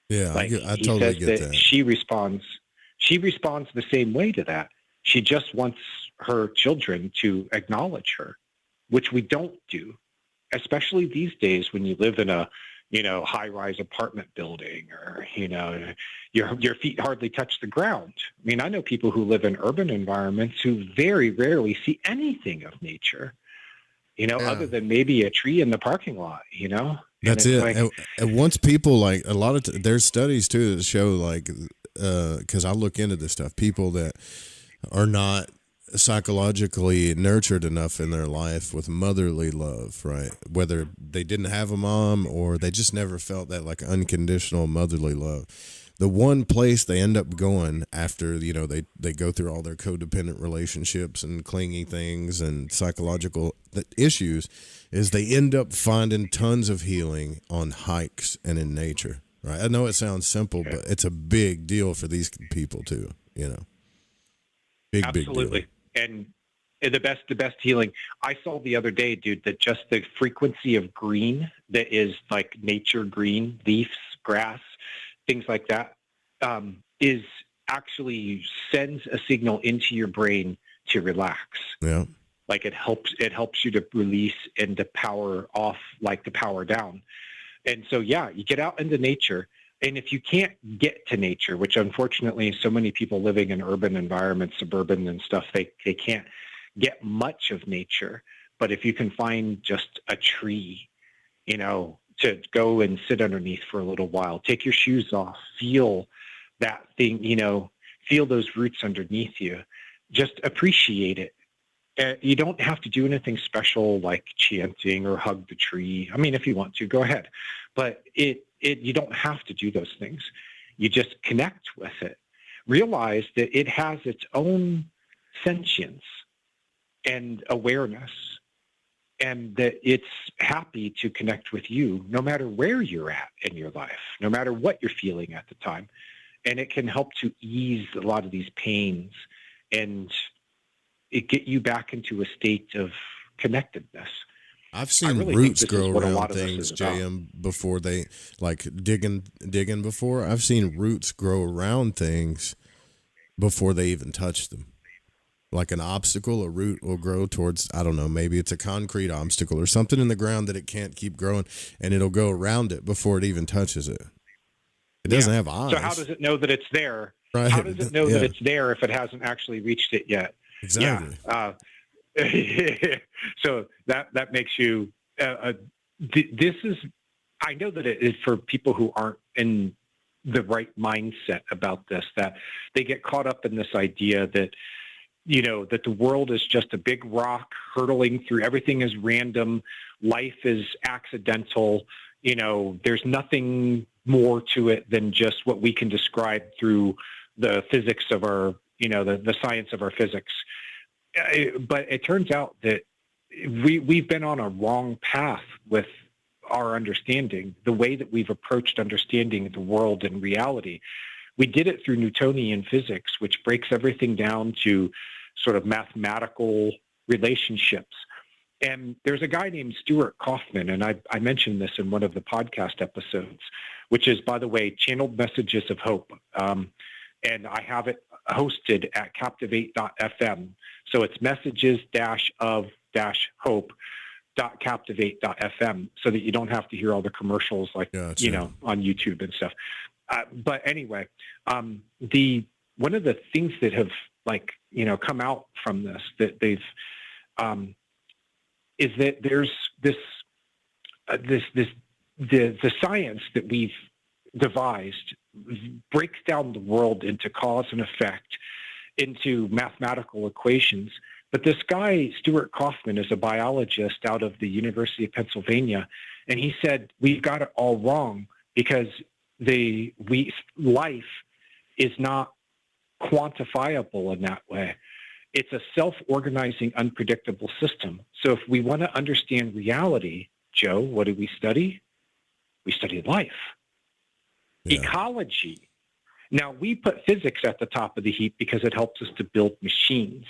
Yeah, like, I totally get that. She responds the same way to that. She just wants her children to acknowledge her, which we don't do, especially these days when you live in a, high-rise apartment building or, your feet hardly touch the ground. I mean, I know people who live in urban environments who very rarely see anything of nature, other than maybe a tree in the parking lot, That's it. Like, and once people like a lot of, there's studies too that show like, cause I look into this stuff, people that are not psychologically nurtured enough in their life with motherly love, right? Whether they didn't have a mom or they just never felt that like unconditional motherly love. The one place they end up going after, they go through all their codependent relationships and clingy things and psychological issues is they end up finding tons of healing on hikes and in nature, right? I know it sounds simple, but it's a big deal for these people too, Absolutely. Big deal. And the best healing. I saw the other day, dude, that just the frequency of green that is like nature green, leaves, grass, things like that, is actually sends a signal into your brain to relax. Yeah. Like it helps you to release and to power off, like to power down. And so, yeah, you get out into nature. And if you can't get to nature, which unfortunately so many people living in urban environments, suburban and stuff, they can't get much of nature. But if you can find just a tree, to go and sit underneath for a little while, take your shoes off, feel that thing, feel those roots underneath you, just appreciate it. You don't have to do anything special like chanting or hug the tree. I mean, if you want to, go ahead. But you don't have to do those things. You just connect with it. Realize that it has its own sentience and awareness, and that it's happy to connect with you no matter where you're at in your life, no matter what you're feeling at the time. And it can help to ease a lot of these pains and it get you back into a state of connectedness. I've seen roots grow around things, JM, before they like digging before. I've seen roots grow around things before they even touch them. Like an obstacle, a root will grow towards, I don't know, maybe it's a concrete obstacle or something in the ground that it can't keep growing, and it'll go around it before it even touches it. It doesn't have eyes. So how does it know that it's there? Right. How does it know that it's there if it hasn't actually reached it yet? Exactly. Yeah. So that makes you, this is, I know that it is for people who aren't in the right mindset about this, that they get caught up in this idea that, that the world is just a big rock hurtling through, everything is random, life is accidental, there's nothing more to it than just what we can describe through the physics of our, the science of our physics. But it turns out that we've been on a wrong path with our understanding, the way that we've approached understanding the world and reality. We did it through Newtonian physics, which breaks everything down to sort of mathematical relationships. And there's a guy named Stuart Kaufman, and I mentioned this in one of the podcast episodes, which is, by the way, Channeled Messages of Hope. And I have it hosted at captivate.fm. So it's messages-of-hope.captivate.fm, so that you don't have to hear all the commercials like, on YouTube and stuff. But anyway, one of the things that have come out from this, that they've, is that there's the science that we've devised breaks down the world into cause and effect, into mathematical equations But this guy, Stuart Kaufman, is a biologist out of the University of Pennsylvania, and he said, we've got it all wrong because life is not quantifiable in that way. It's a self-organizing, unpredictable system. So if we want to understand reality, Joe, what do we study? We study life. Yeah. Ecology. Now, we put physics at the top of the heap because it helps us to build machines,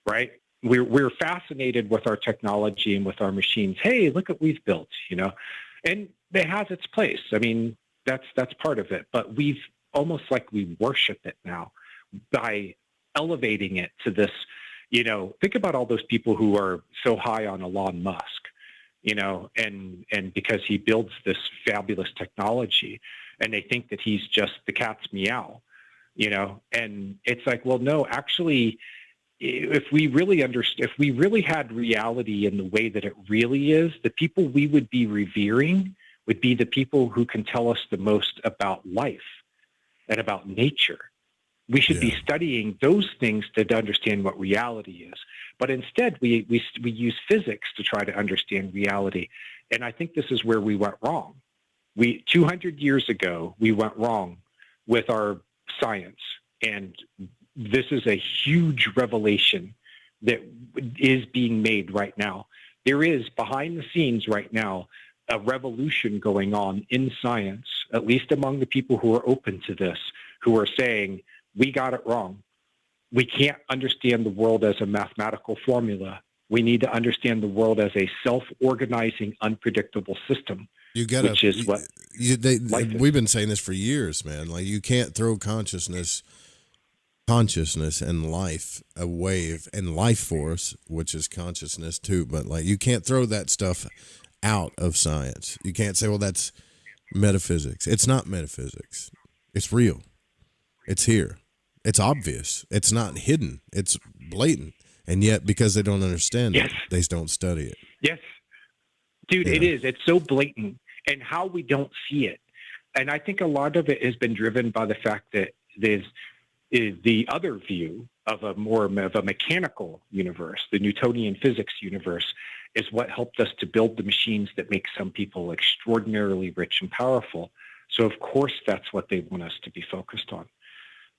right? We're fascinated with our technology and with our machines. Hey, look what we've built, you know, and it has its place. I mean, that's part of it, but we've almost like we worship it now by elevating it to this, you know, think about all those people who are so high on Elon Musk, you know, and because he builds this fabulous technology and they think that he's just the cat's meow, you know, and it's like, well, no, actually, if we really had reality in the way that it really is, the people we would be revering would be the people who can tell us the most about life and about nature. We should be studying those things to understand what reality is. But instead, we use physics to try to understand reality. And I think this is where we went wrong. 200 years ago, we went wrong with our science. And this is a huge revelation that is being made right now. There is, behind the scenes right now, a revolution going on in science, at least among the people who are open to this, who are saying, we got it wrong. We can't understand the world as a mathematical formula. We need to understand the world as a self-organizing, unpredictable system. You got to. We've been saying this for years, man. Like, you can't throw consciousness and life, a wave, and life force, which is consciousness too. But like, you can't throw that stuff out of science. You can't say, well, that's metaphysics. It's not metaphysics. It's real. It's here. It's obvious. It's not hidden. It's blatant. And yet, because they don't understand it, they don't study it. Yes. Dude, it is. It's so blatant. And how we don't see it. And I think a lot of it has been driven by the fact that there's the other view of a more of a mechanical universe, the Newtonian physics universe, is what helped us to build the machines that make some people extraordinarily rich and powerful. So, of course, that's what they want us to be focused on.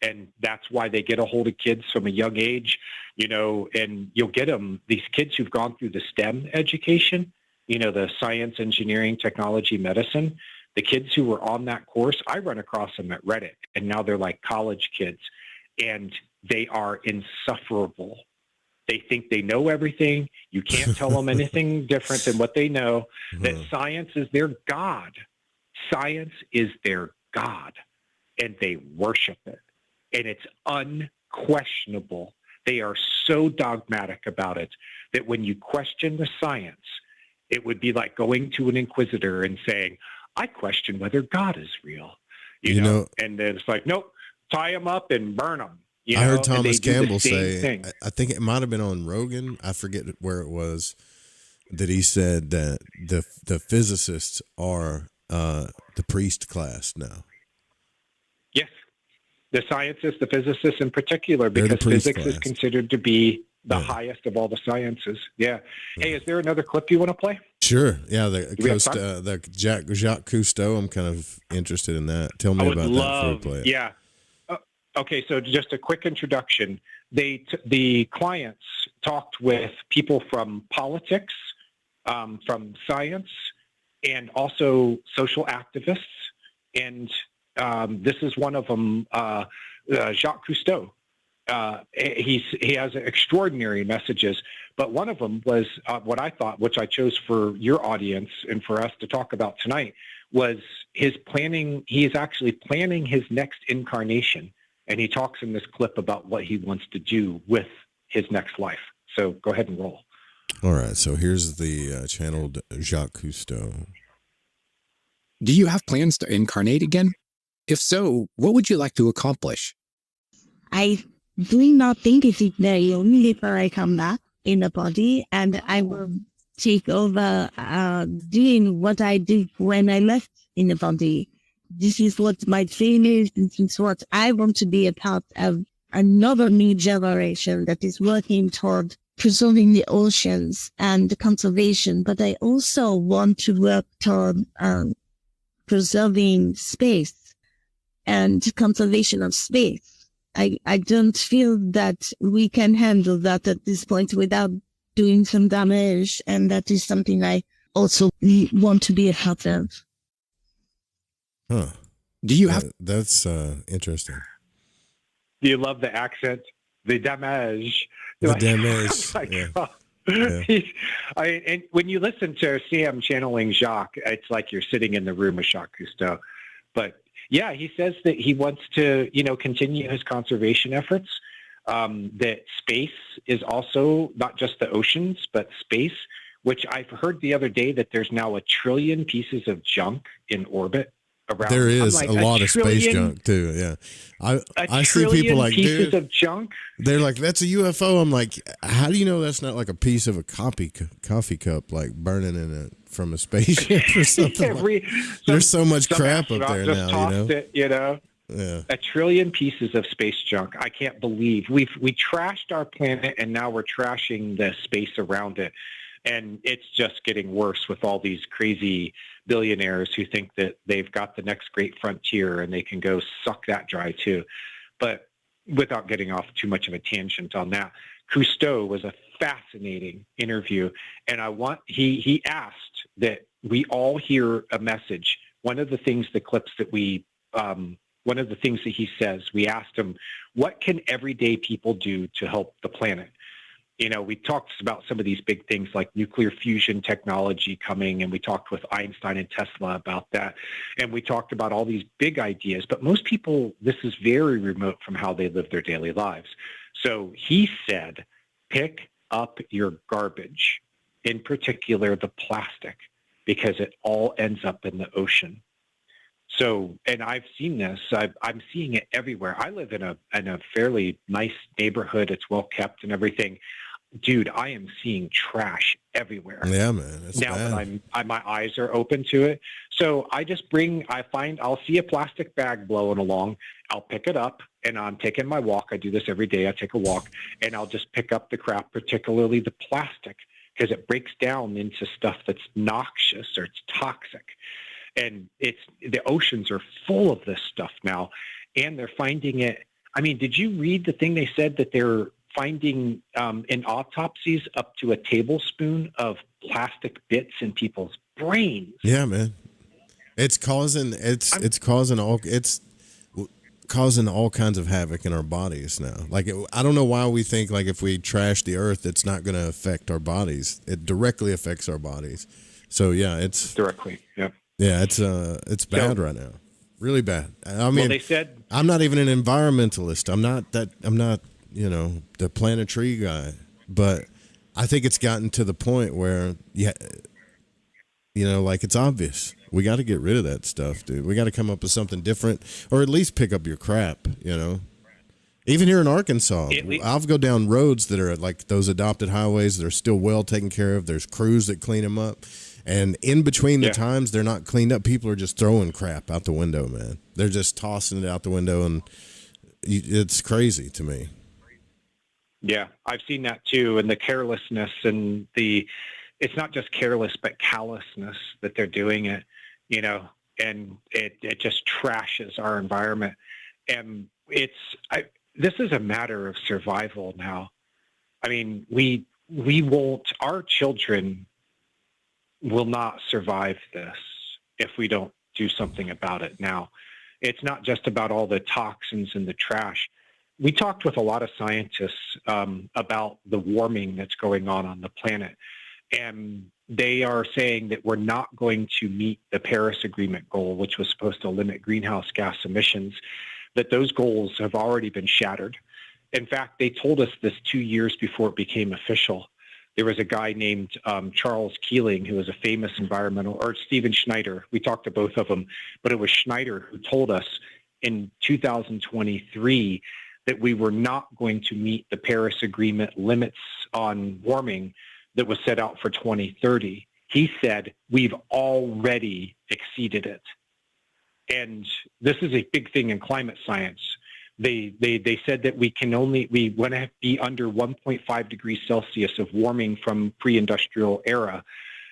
And that's why they get a hold of kids from a young age, you know, and you'll get them, these kids who've gone through the STEM education, you know, the science, engineering, technology, medicine, the kids who were on that course, I run across them at Reddit, and now they're like college kids, and they are insufferable. They think they know everything. You can't tell them anything different than what they know, that science is their God. Science is their God, and they worship it. And it's unquestionable. They are so dogmatic about it that when you question the science, it would be like going to an inquisitor and saying, I question whether God is real. You know? And then it's like, nope, tie them up and burn them. I heard Thomas Campbell say, I think it might have been on Rogan, I forget where it was, that he said that the physicists are the priest class now. Yes. The scientists, the physicists in particular, because physics is considered to be the highest of all the sciences. Yeah. Hey, is there another clip you want to play? Sure. Yeah. The Jacques Cousteau. I'm kind of interested in that. Tell me about that before we play it. Yeah. Okay. So just a quick introduction. The clients talked with people from politics, from science, and also social activists. And this is one of them, Jacques Cousteau. He has extraordinary messages, but one of them was what I thought, which I chose for your audience and for us to talk about tonight, was his planning. He is actually planning his next incarnation, and he talks in this clip about what he wants to do with his next life. So go ahead and roll. All right, so here's the channeled Jacques Cousteau. Do you have plans to incarnate again? If so, what would you like to accomplish? I do not think it is very only if I come back in the body, and I will take over doing what I did when I left in the body. This is what my dream is. This is what I want to be a part of another new generation that is working toward preserving the oceans and the conservation, but I also want to work toward preserving space and conservation of space. I don't feel that we can handle that at this point without doing some damage, and that is something I also want to be a part of. Huh. Do you have... That's interesting. Do you love the accent? The damage. The damage. And when you listen to Sam channeling Jacques, it's like you're sitting in the room with Jacques Cousteau. But yeah, he says that he wants to, continue his conservation efforts. That space is also not just the oceans, but space, which I've heard the other day that there's now 1 trillion pieces of junk in orbit around. There is a lot of space junk too. Yeah, I see people like, pieces dude, of junk. They're like, that's a UFO. I'm like, how do you know that's not like a piece of a coffee cup, like burning in it from a spaceship or something? There's so much crap up there now. Yeah. 1 trillion pieces of space junk. I can't believe we trashed our planet, and now we're trashing the space around it. And it's just getting worse with all these crazy billionaires who think that they've got the next great frontier and they can go suck that dry too. But without getting off too much of a tangent on that, Cousteau was a fascinating interview. And he asked that we all hear a message. One of the things that he says, we asked him, what can everyday people do to help the planet? We talked about some of these big things like nuclear fusion technology coming, and we talked with Einstein and Tesla about that. And we talked about all these big ideas, but most people, this is very remote from how they live their daily lives. So he said, pick up your garbage, in particular the plastic, because it all ends up in the ocean. So, and I've seen this. I'm seeing it everywhere. I live in a fairly nice neighborhood. It's well kept and everything. Dude, I am seeing trash everywhere. Yeah, man. It's now bad. that my eyes are open to it. So I'll see a plastic bag blowing along. I'll pick it up, and I'm taking my walk. I do this every day. I take a walk, and I'll just pick up the crap, particularly the plastic, because it breaks down into stuff that's noxious or it's toxic. And the oceans are full of this stuff now, and they're finding it. I mean, did you read the thing they said that they're finding in autopsies up to a tablespoon of plastic bits in people's brains? Yeah, man. It's causing all kinds of havoc in our bodies now. Like, I don't know why we think like if we trash the earth, it's not going to affect our bodies. It directly affects our bodies. So yeah, it's directly. Yeah. Yeah, it's bad right now. Really bad. I mean, they said, I'm not even an environmentalist. I'm not the plant a tree guy, but I think it's gotten to the point where like it's obvious. We got to get rid of that stuff, dude. We got to come up with something different, or at least pick up your crap, Even here in Arkansas, I'll go down roads that are like those adopted highways that are still well taken care of. There's crews that clean them up. And in between the times they're not cleaned up, people are just throwing crap out the window, man. They're just tossing it out the window, and it's crazy to me. Yeah, I've seen that too. And the carelessness and it's not just careless, but callousness that they're doing it, and it just trashes our environment. And this is a matter of survival now. I mean, our children will not survive this if we don't do something about it now. It's not just about all the toxins and the trash. We talked with a lot of scientists about the warming that's going on the planet, and they are saying that we're not going to meet the Paris Agreement goal, which was supposed to limit greenhouse gas emissions, that those goals have already been shattered. In fact, they told us this 2 years before it became official. There was a guy named Charles Keeling, who was a famous or Stephen Schneider. We talked to both of them, but it was Schneider who told us in 2023 that we were not going to meet the Paris Agreement limits on warming that was set out for 2030. He said, we've already exceeded it. And this is a big thing in climate science. They said that we want to be under 1.5 degrees Celsius of warming from pre-industrial era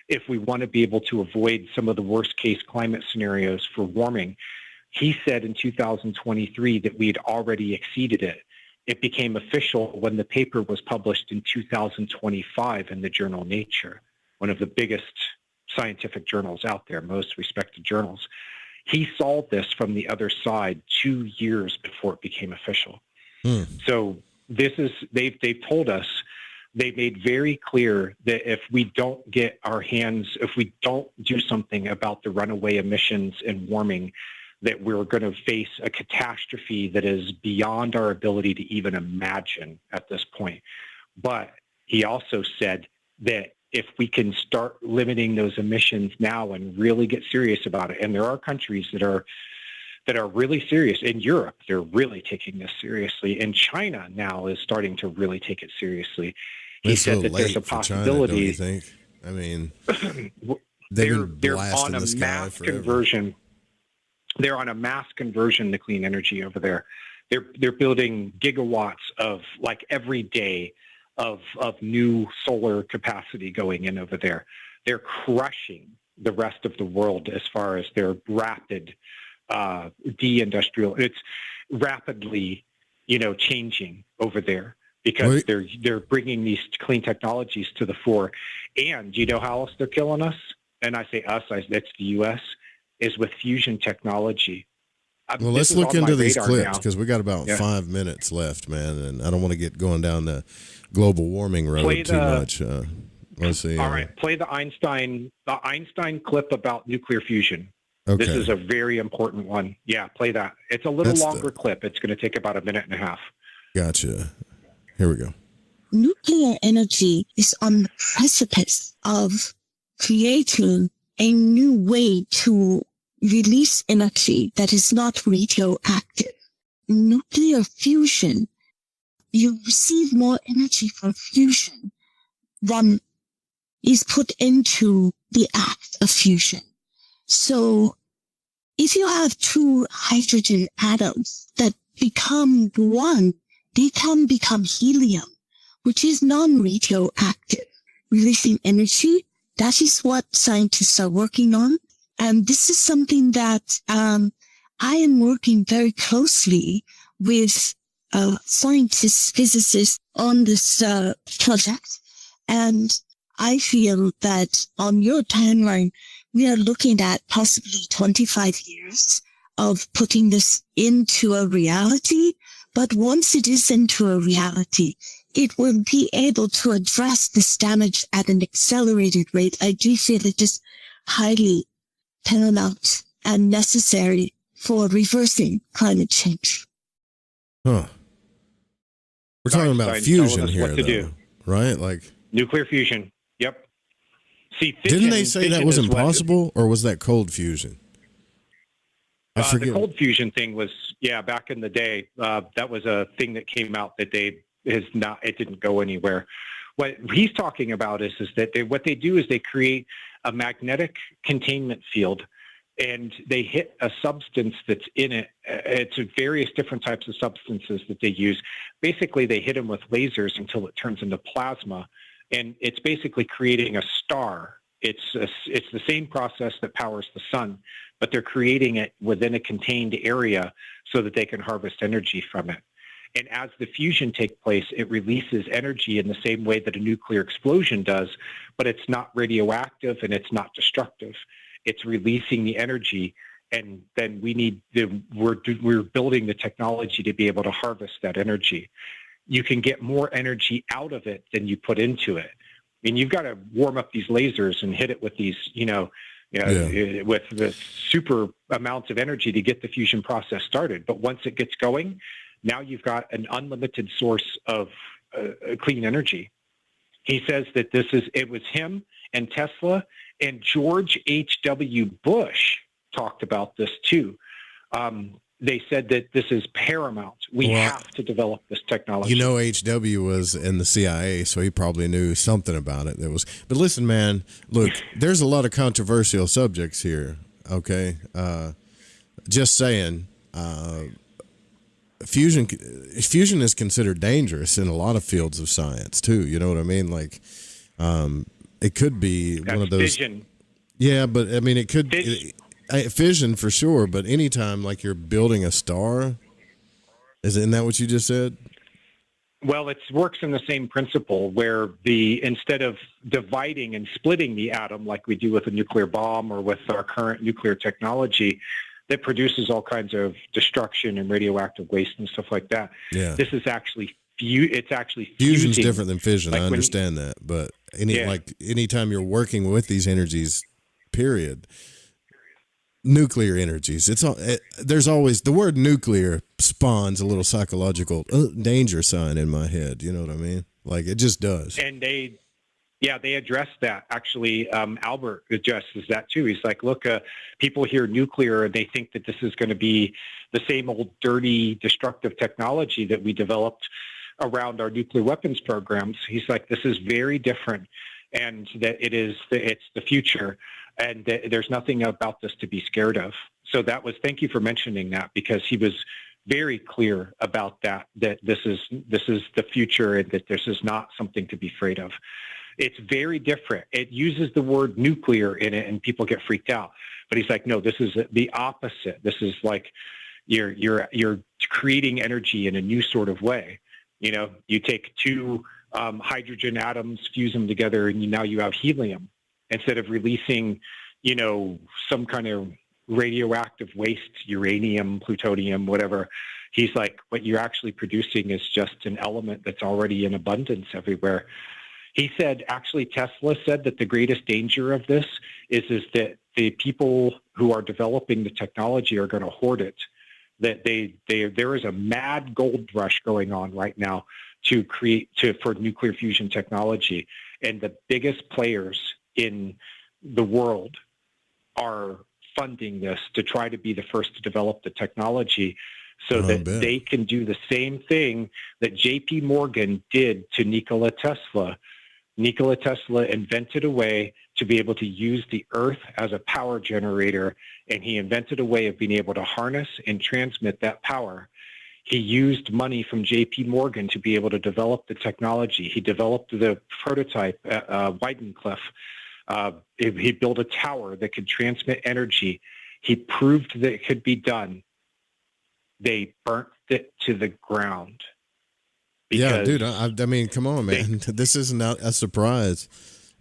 if we want to be able to avoid some of the worst case climate scenarios for warming. He said in 2023 that we had already exceeded it. It became official when the paper was published in 2025 in the journal Nature, one of the biggest scientific journals out there, most respected journals. He saw this from the other side 2 years before it became official. So they've told us, they made very clear that if we don't if we don't do something about the runaway emissions and warming, that we're going to face a catastrophe that is beyond our ability to even imagine at this point. But he also said that if we can start limiting those emissions now and really get serious about it, and there are countries that are really serious. In Europe, they're really taking this seriously. And China now is starting to really take it seriously. He said that there's a possibility. China, don't you think? I mean, they're on a mass conversion. They're on a mass conversion to clean energy over there. They're building gigawatts of like every day of new solar capacity going in over there. They're crushing the rest of the world as far as their rapid It's rapidly, changing over there because they're bringing these clean technologies to the fore. And you know how else they're killing us? And I say us, that's the U.S., is with fusion technology. Well, let's look into these clips because we got about 5 minutes left, man, and I don't want to get going down the global warming road too much. Let's see. All right, play the Einstein clip about nuclear fusion. Okay. This is a very important one. Yeah, play that. It's a little longer clip. It's going to take about a minute and a half. Gotcha. Here we go. Nuclear energy is on the precipice of creating a new way to release energy that is not radioactive. Nuclear fusion, you receive more energy from fusion than is put into the act of fusion. So if you have two hydrogen atoms that become one, they can become helium, which is non-radioactive, releasing energy. That is what scientists are working on. And this is something that I am working very closely with scientists, physicists on this project. And I feel that on your timeline, we are looking at possibly 25 years of putting this into a reality. But once it is into a reality, it will be able to address this damage at an accelerated rate. I do feel it is highly paramount and necessary for reversing climate change. Huh. We're talking about fusion here, though, right? Like nuclear fusion. Yep. See, didn't they say that was impossible, or was that cold fusion? I forget. The cold fusion thing was, back in the day, that was a thing that came out that it didn't go anywhere. What he's talking about is that what they do is they create a magnetic containment field, and they hit a substance that's in it. It's various different types of substances that they use. Basically, they hit them with lasers until it turns into plasma, and it's basically creating a star. It's the same process that powers the sun, but they're creating it within a contained area so that they can harvest energy from it. And as the fusion takes place, it releases energy in the same way that a nuclear explosion does, but it's not radioactive and it's not destructive. It's releasing the energy, and then we're building the technology to be able to harvest that energy. You can get more energy out of it than you put into it. I mean, you've got to warm up these lasers and hit it with these, with the super amounts of energy to get the fusion process started. But once it gets going, now you've got an unlimited source of clean energy. He says that it was him and Tesla and George H.W. Bush talked about this too. They said that this is paramount. We have to develop this technology. H.W. was in the CIA, so he probably knew something about it. But listen, man, look, there's a lot of controversial subjects here. Okay, just saying. fusion is considered dangerous in a lot of fields of science too. You know what I mean? Like, it could be That's one of those. Fission. Yeah, but I mean, it could fission for sure. But anytime like you're building a star, isn't that what you just said? Well, it works in the same principle where instead of dividing and splitting the atom like we do with a nuclear bomb or with our current nuclear technology that produces all kinds of destruction and radioactive waste and stuff like that. Yeah. This is actually fusion's fusing. Different than fission. Like I understand that, but anytime you're working with these energies, period. Nuclear energies. There's always the word nuclear spawns a little psychological danger sign in my head. You know what I mean? Like it just does. And they address that. Actually, Albert addresses that too. He's like, look, people hear nuclear and they think that this is going to be the same old dirty, destructive technology that we developed around our nuclear weapons programs. He's like, this is very different, and that it's the future. And there's nothing about this to be scared of. So thank you for mentioning that, because he was very clear about that this is the future and that this is not something to be afraid of. It's very different. It uses the word nuclear in it and people get freaked out. But he's like, no, this is the opposite. This is like you're creating energy in a new sort of way. You know, you take two hydrogen atoms, fuse them together, and now you have helium. Instead of releasing, some kind of radioactive waste, uranium, plutonium, whatever, he's like, what you're actually producing is just an element that's already in abundance everywhere. He said, actually, Tesla said that the greatest danger of this is that the people who are developing the technology are going to hoard it. That there is a mad gold rush going on right now for nuclear fusion technology, and the biggest players in the world are funding this to try to be the first to develop the technology so that they can do the same thing that J.P. Morgan did to Nikola Tesla. Nikola Tesla invented a way to be able to use the earth as a power generator, and he invented a way of being able to harness and transmit that power. He used money from J.P. Morgan to be able to develop the technology. He developed the prototype at Weidencliff. He built a tower that could transmit energy. He proved that it could be done. They burnt it to the ground. Yeah, dude. I mean, come on, man. This isn't a surprise.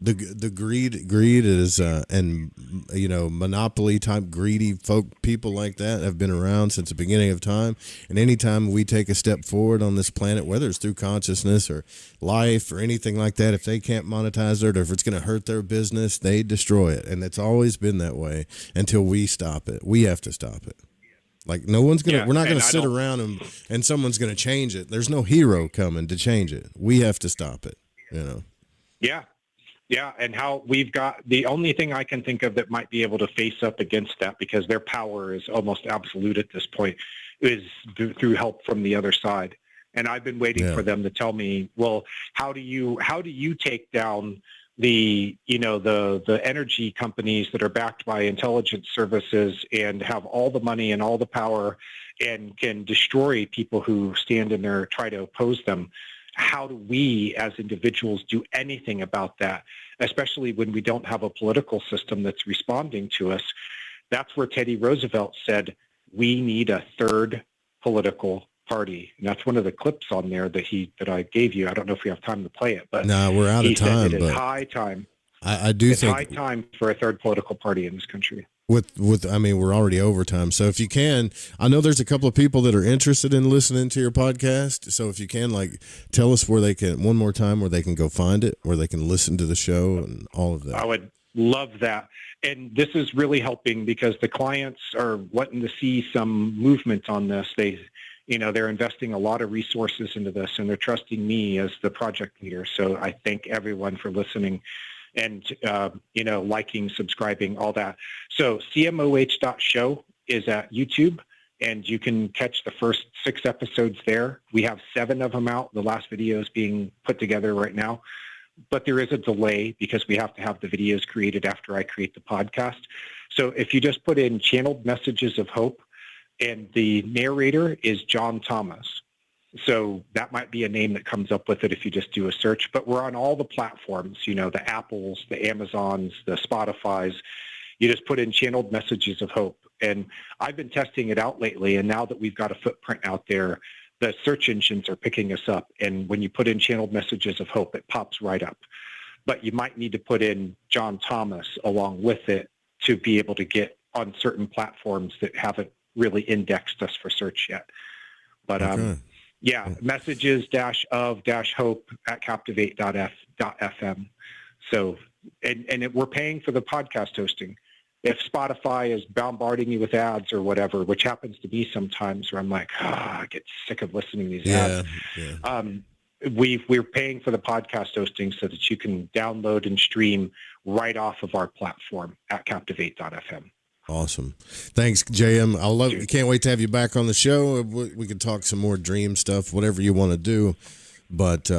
The greed is and monopoly type greedy people like that have been around since the beginning of time. And anytime we take a step forward on this planet, whether it's through consciousness or life or anything like that, if they can't monetize it or if it's going to hurt their business, they destroy it. And it's always been that way until we stop it. We have to stop it. Like we're not going to sit around and someone's going to change it. There's no hero coming to change it. We have to stop it, Yeah. Yeah. And how we've got the only thing I can think of that might be able to face up against that, because their power is almost absolute at this point, is through help from the other side. And I've been waiting for them to tell me, well, how do you take down the energy companies that are backed by intelligence services and have all the money and all the power and can destroy people who stand in there, try to oppose them? How do we as individuals do anything about that, especially when we don't have a political system that's responding to us? That's where Teddy Roosevelt said, we need a third political party. And that's one of the clips on there that I gave you. I don't know if we have time to play it, but no, we're out of time. It is high time. I do think it's high time for a third political party in this country. I mean, we're already over time. So if you can, I know there's a couple of people that are interested in listening to your podcast. So if you can, tell us where they can, one more time, where they can go find it, where they can listen to the show and all of that. I would love that. And this is really helping because the clients are wanting to see some movement on this. They're investing a lot of resources into this, and they're trusting me as the project leader. So I thank everyone for listening and, liking, subscribing, all that. So cmoh.show is at YouTube, and you can catch the first 6 episodes there. We have 7 of them out. The last video is being put together right now. But there is a delay because we have to have the videos created after I create the podcast. So if you just put in Channeled Messages of Hope and the narrator is John Thomas. So that might be a name that comes up with it if you just do a search. But we're on all the platforms, the Apples, the Amazons, the Spotifys. You just put in Channeled Messages of Hope. And I've been testing it out lately, and now that we've got a footprint out there, the search engines are picking us up. And when you put in Channeled Messages of Hope, it pops right up. But you might need to put in John Thomas along with it to be able to get on certain platforms that haven't really indexed us for search yet. But messages-of-hope at captivate.fm. So, and we're paying for the podcast hosting. If Spotify is bombarding you with ads or whatever, which happens to be sometimes, where I'm like, I get sick of listening to these ads. Yeah. We're paying for the podcast hosting so that you can download and stream right off of our platform at captivate.fm. Awesome. Thanks, JM. Can't wait to have you back on the show. We can talk some more dream stuff, whatever you want to do. But,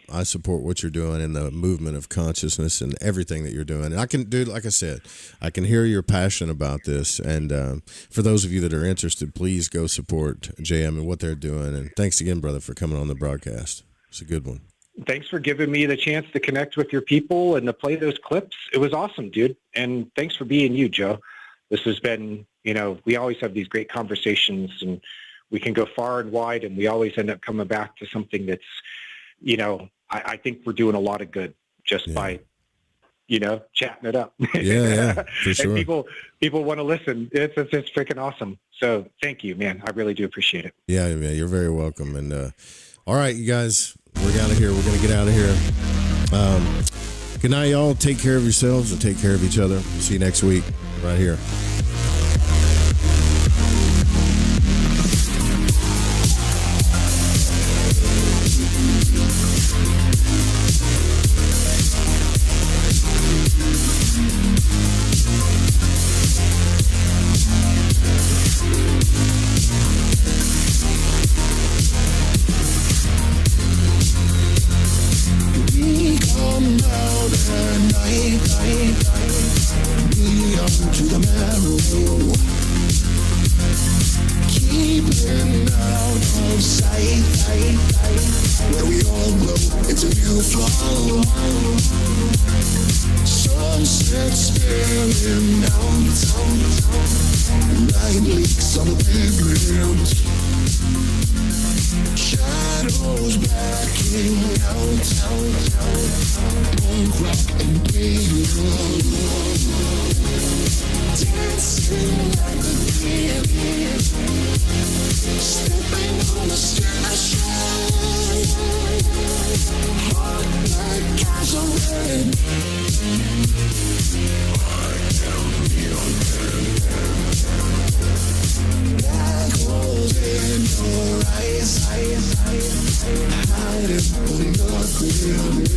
I support what you're doing in the movement of consciousness and everything that you're doing. And I can do, like I said, I can hear your passion about this. And for those of you that are interested, please go support JM and what they're doing. And thanks again, brother, for coming on the broadcast. It's a good one. Thanks for giving me the chance to connect with your people and to play those clips. It was awesome, dude. And thanks for being you, Joe. This has been, we always have these great conversations, and we can go far and wide, and we always end up coming back to something that's, I think we're doing a lot of good just by, chatting it up. Yeah, for sure. And people want to listen. It's freaking awesome. So thank you, man. I really do appreciate it. Yeah, you're very welcome. And all right, you guys, we're out of here. We're going to get out of here. Good night, y'all. Take care of yourselves and take care of each other. See you next week right here. Hiding for nothing.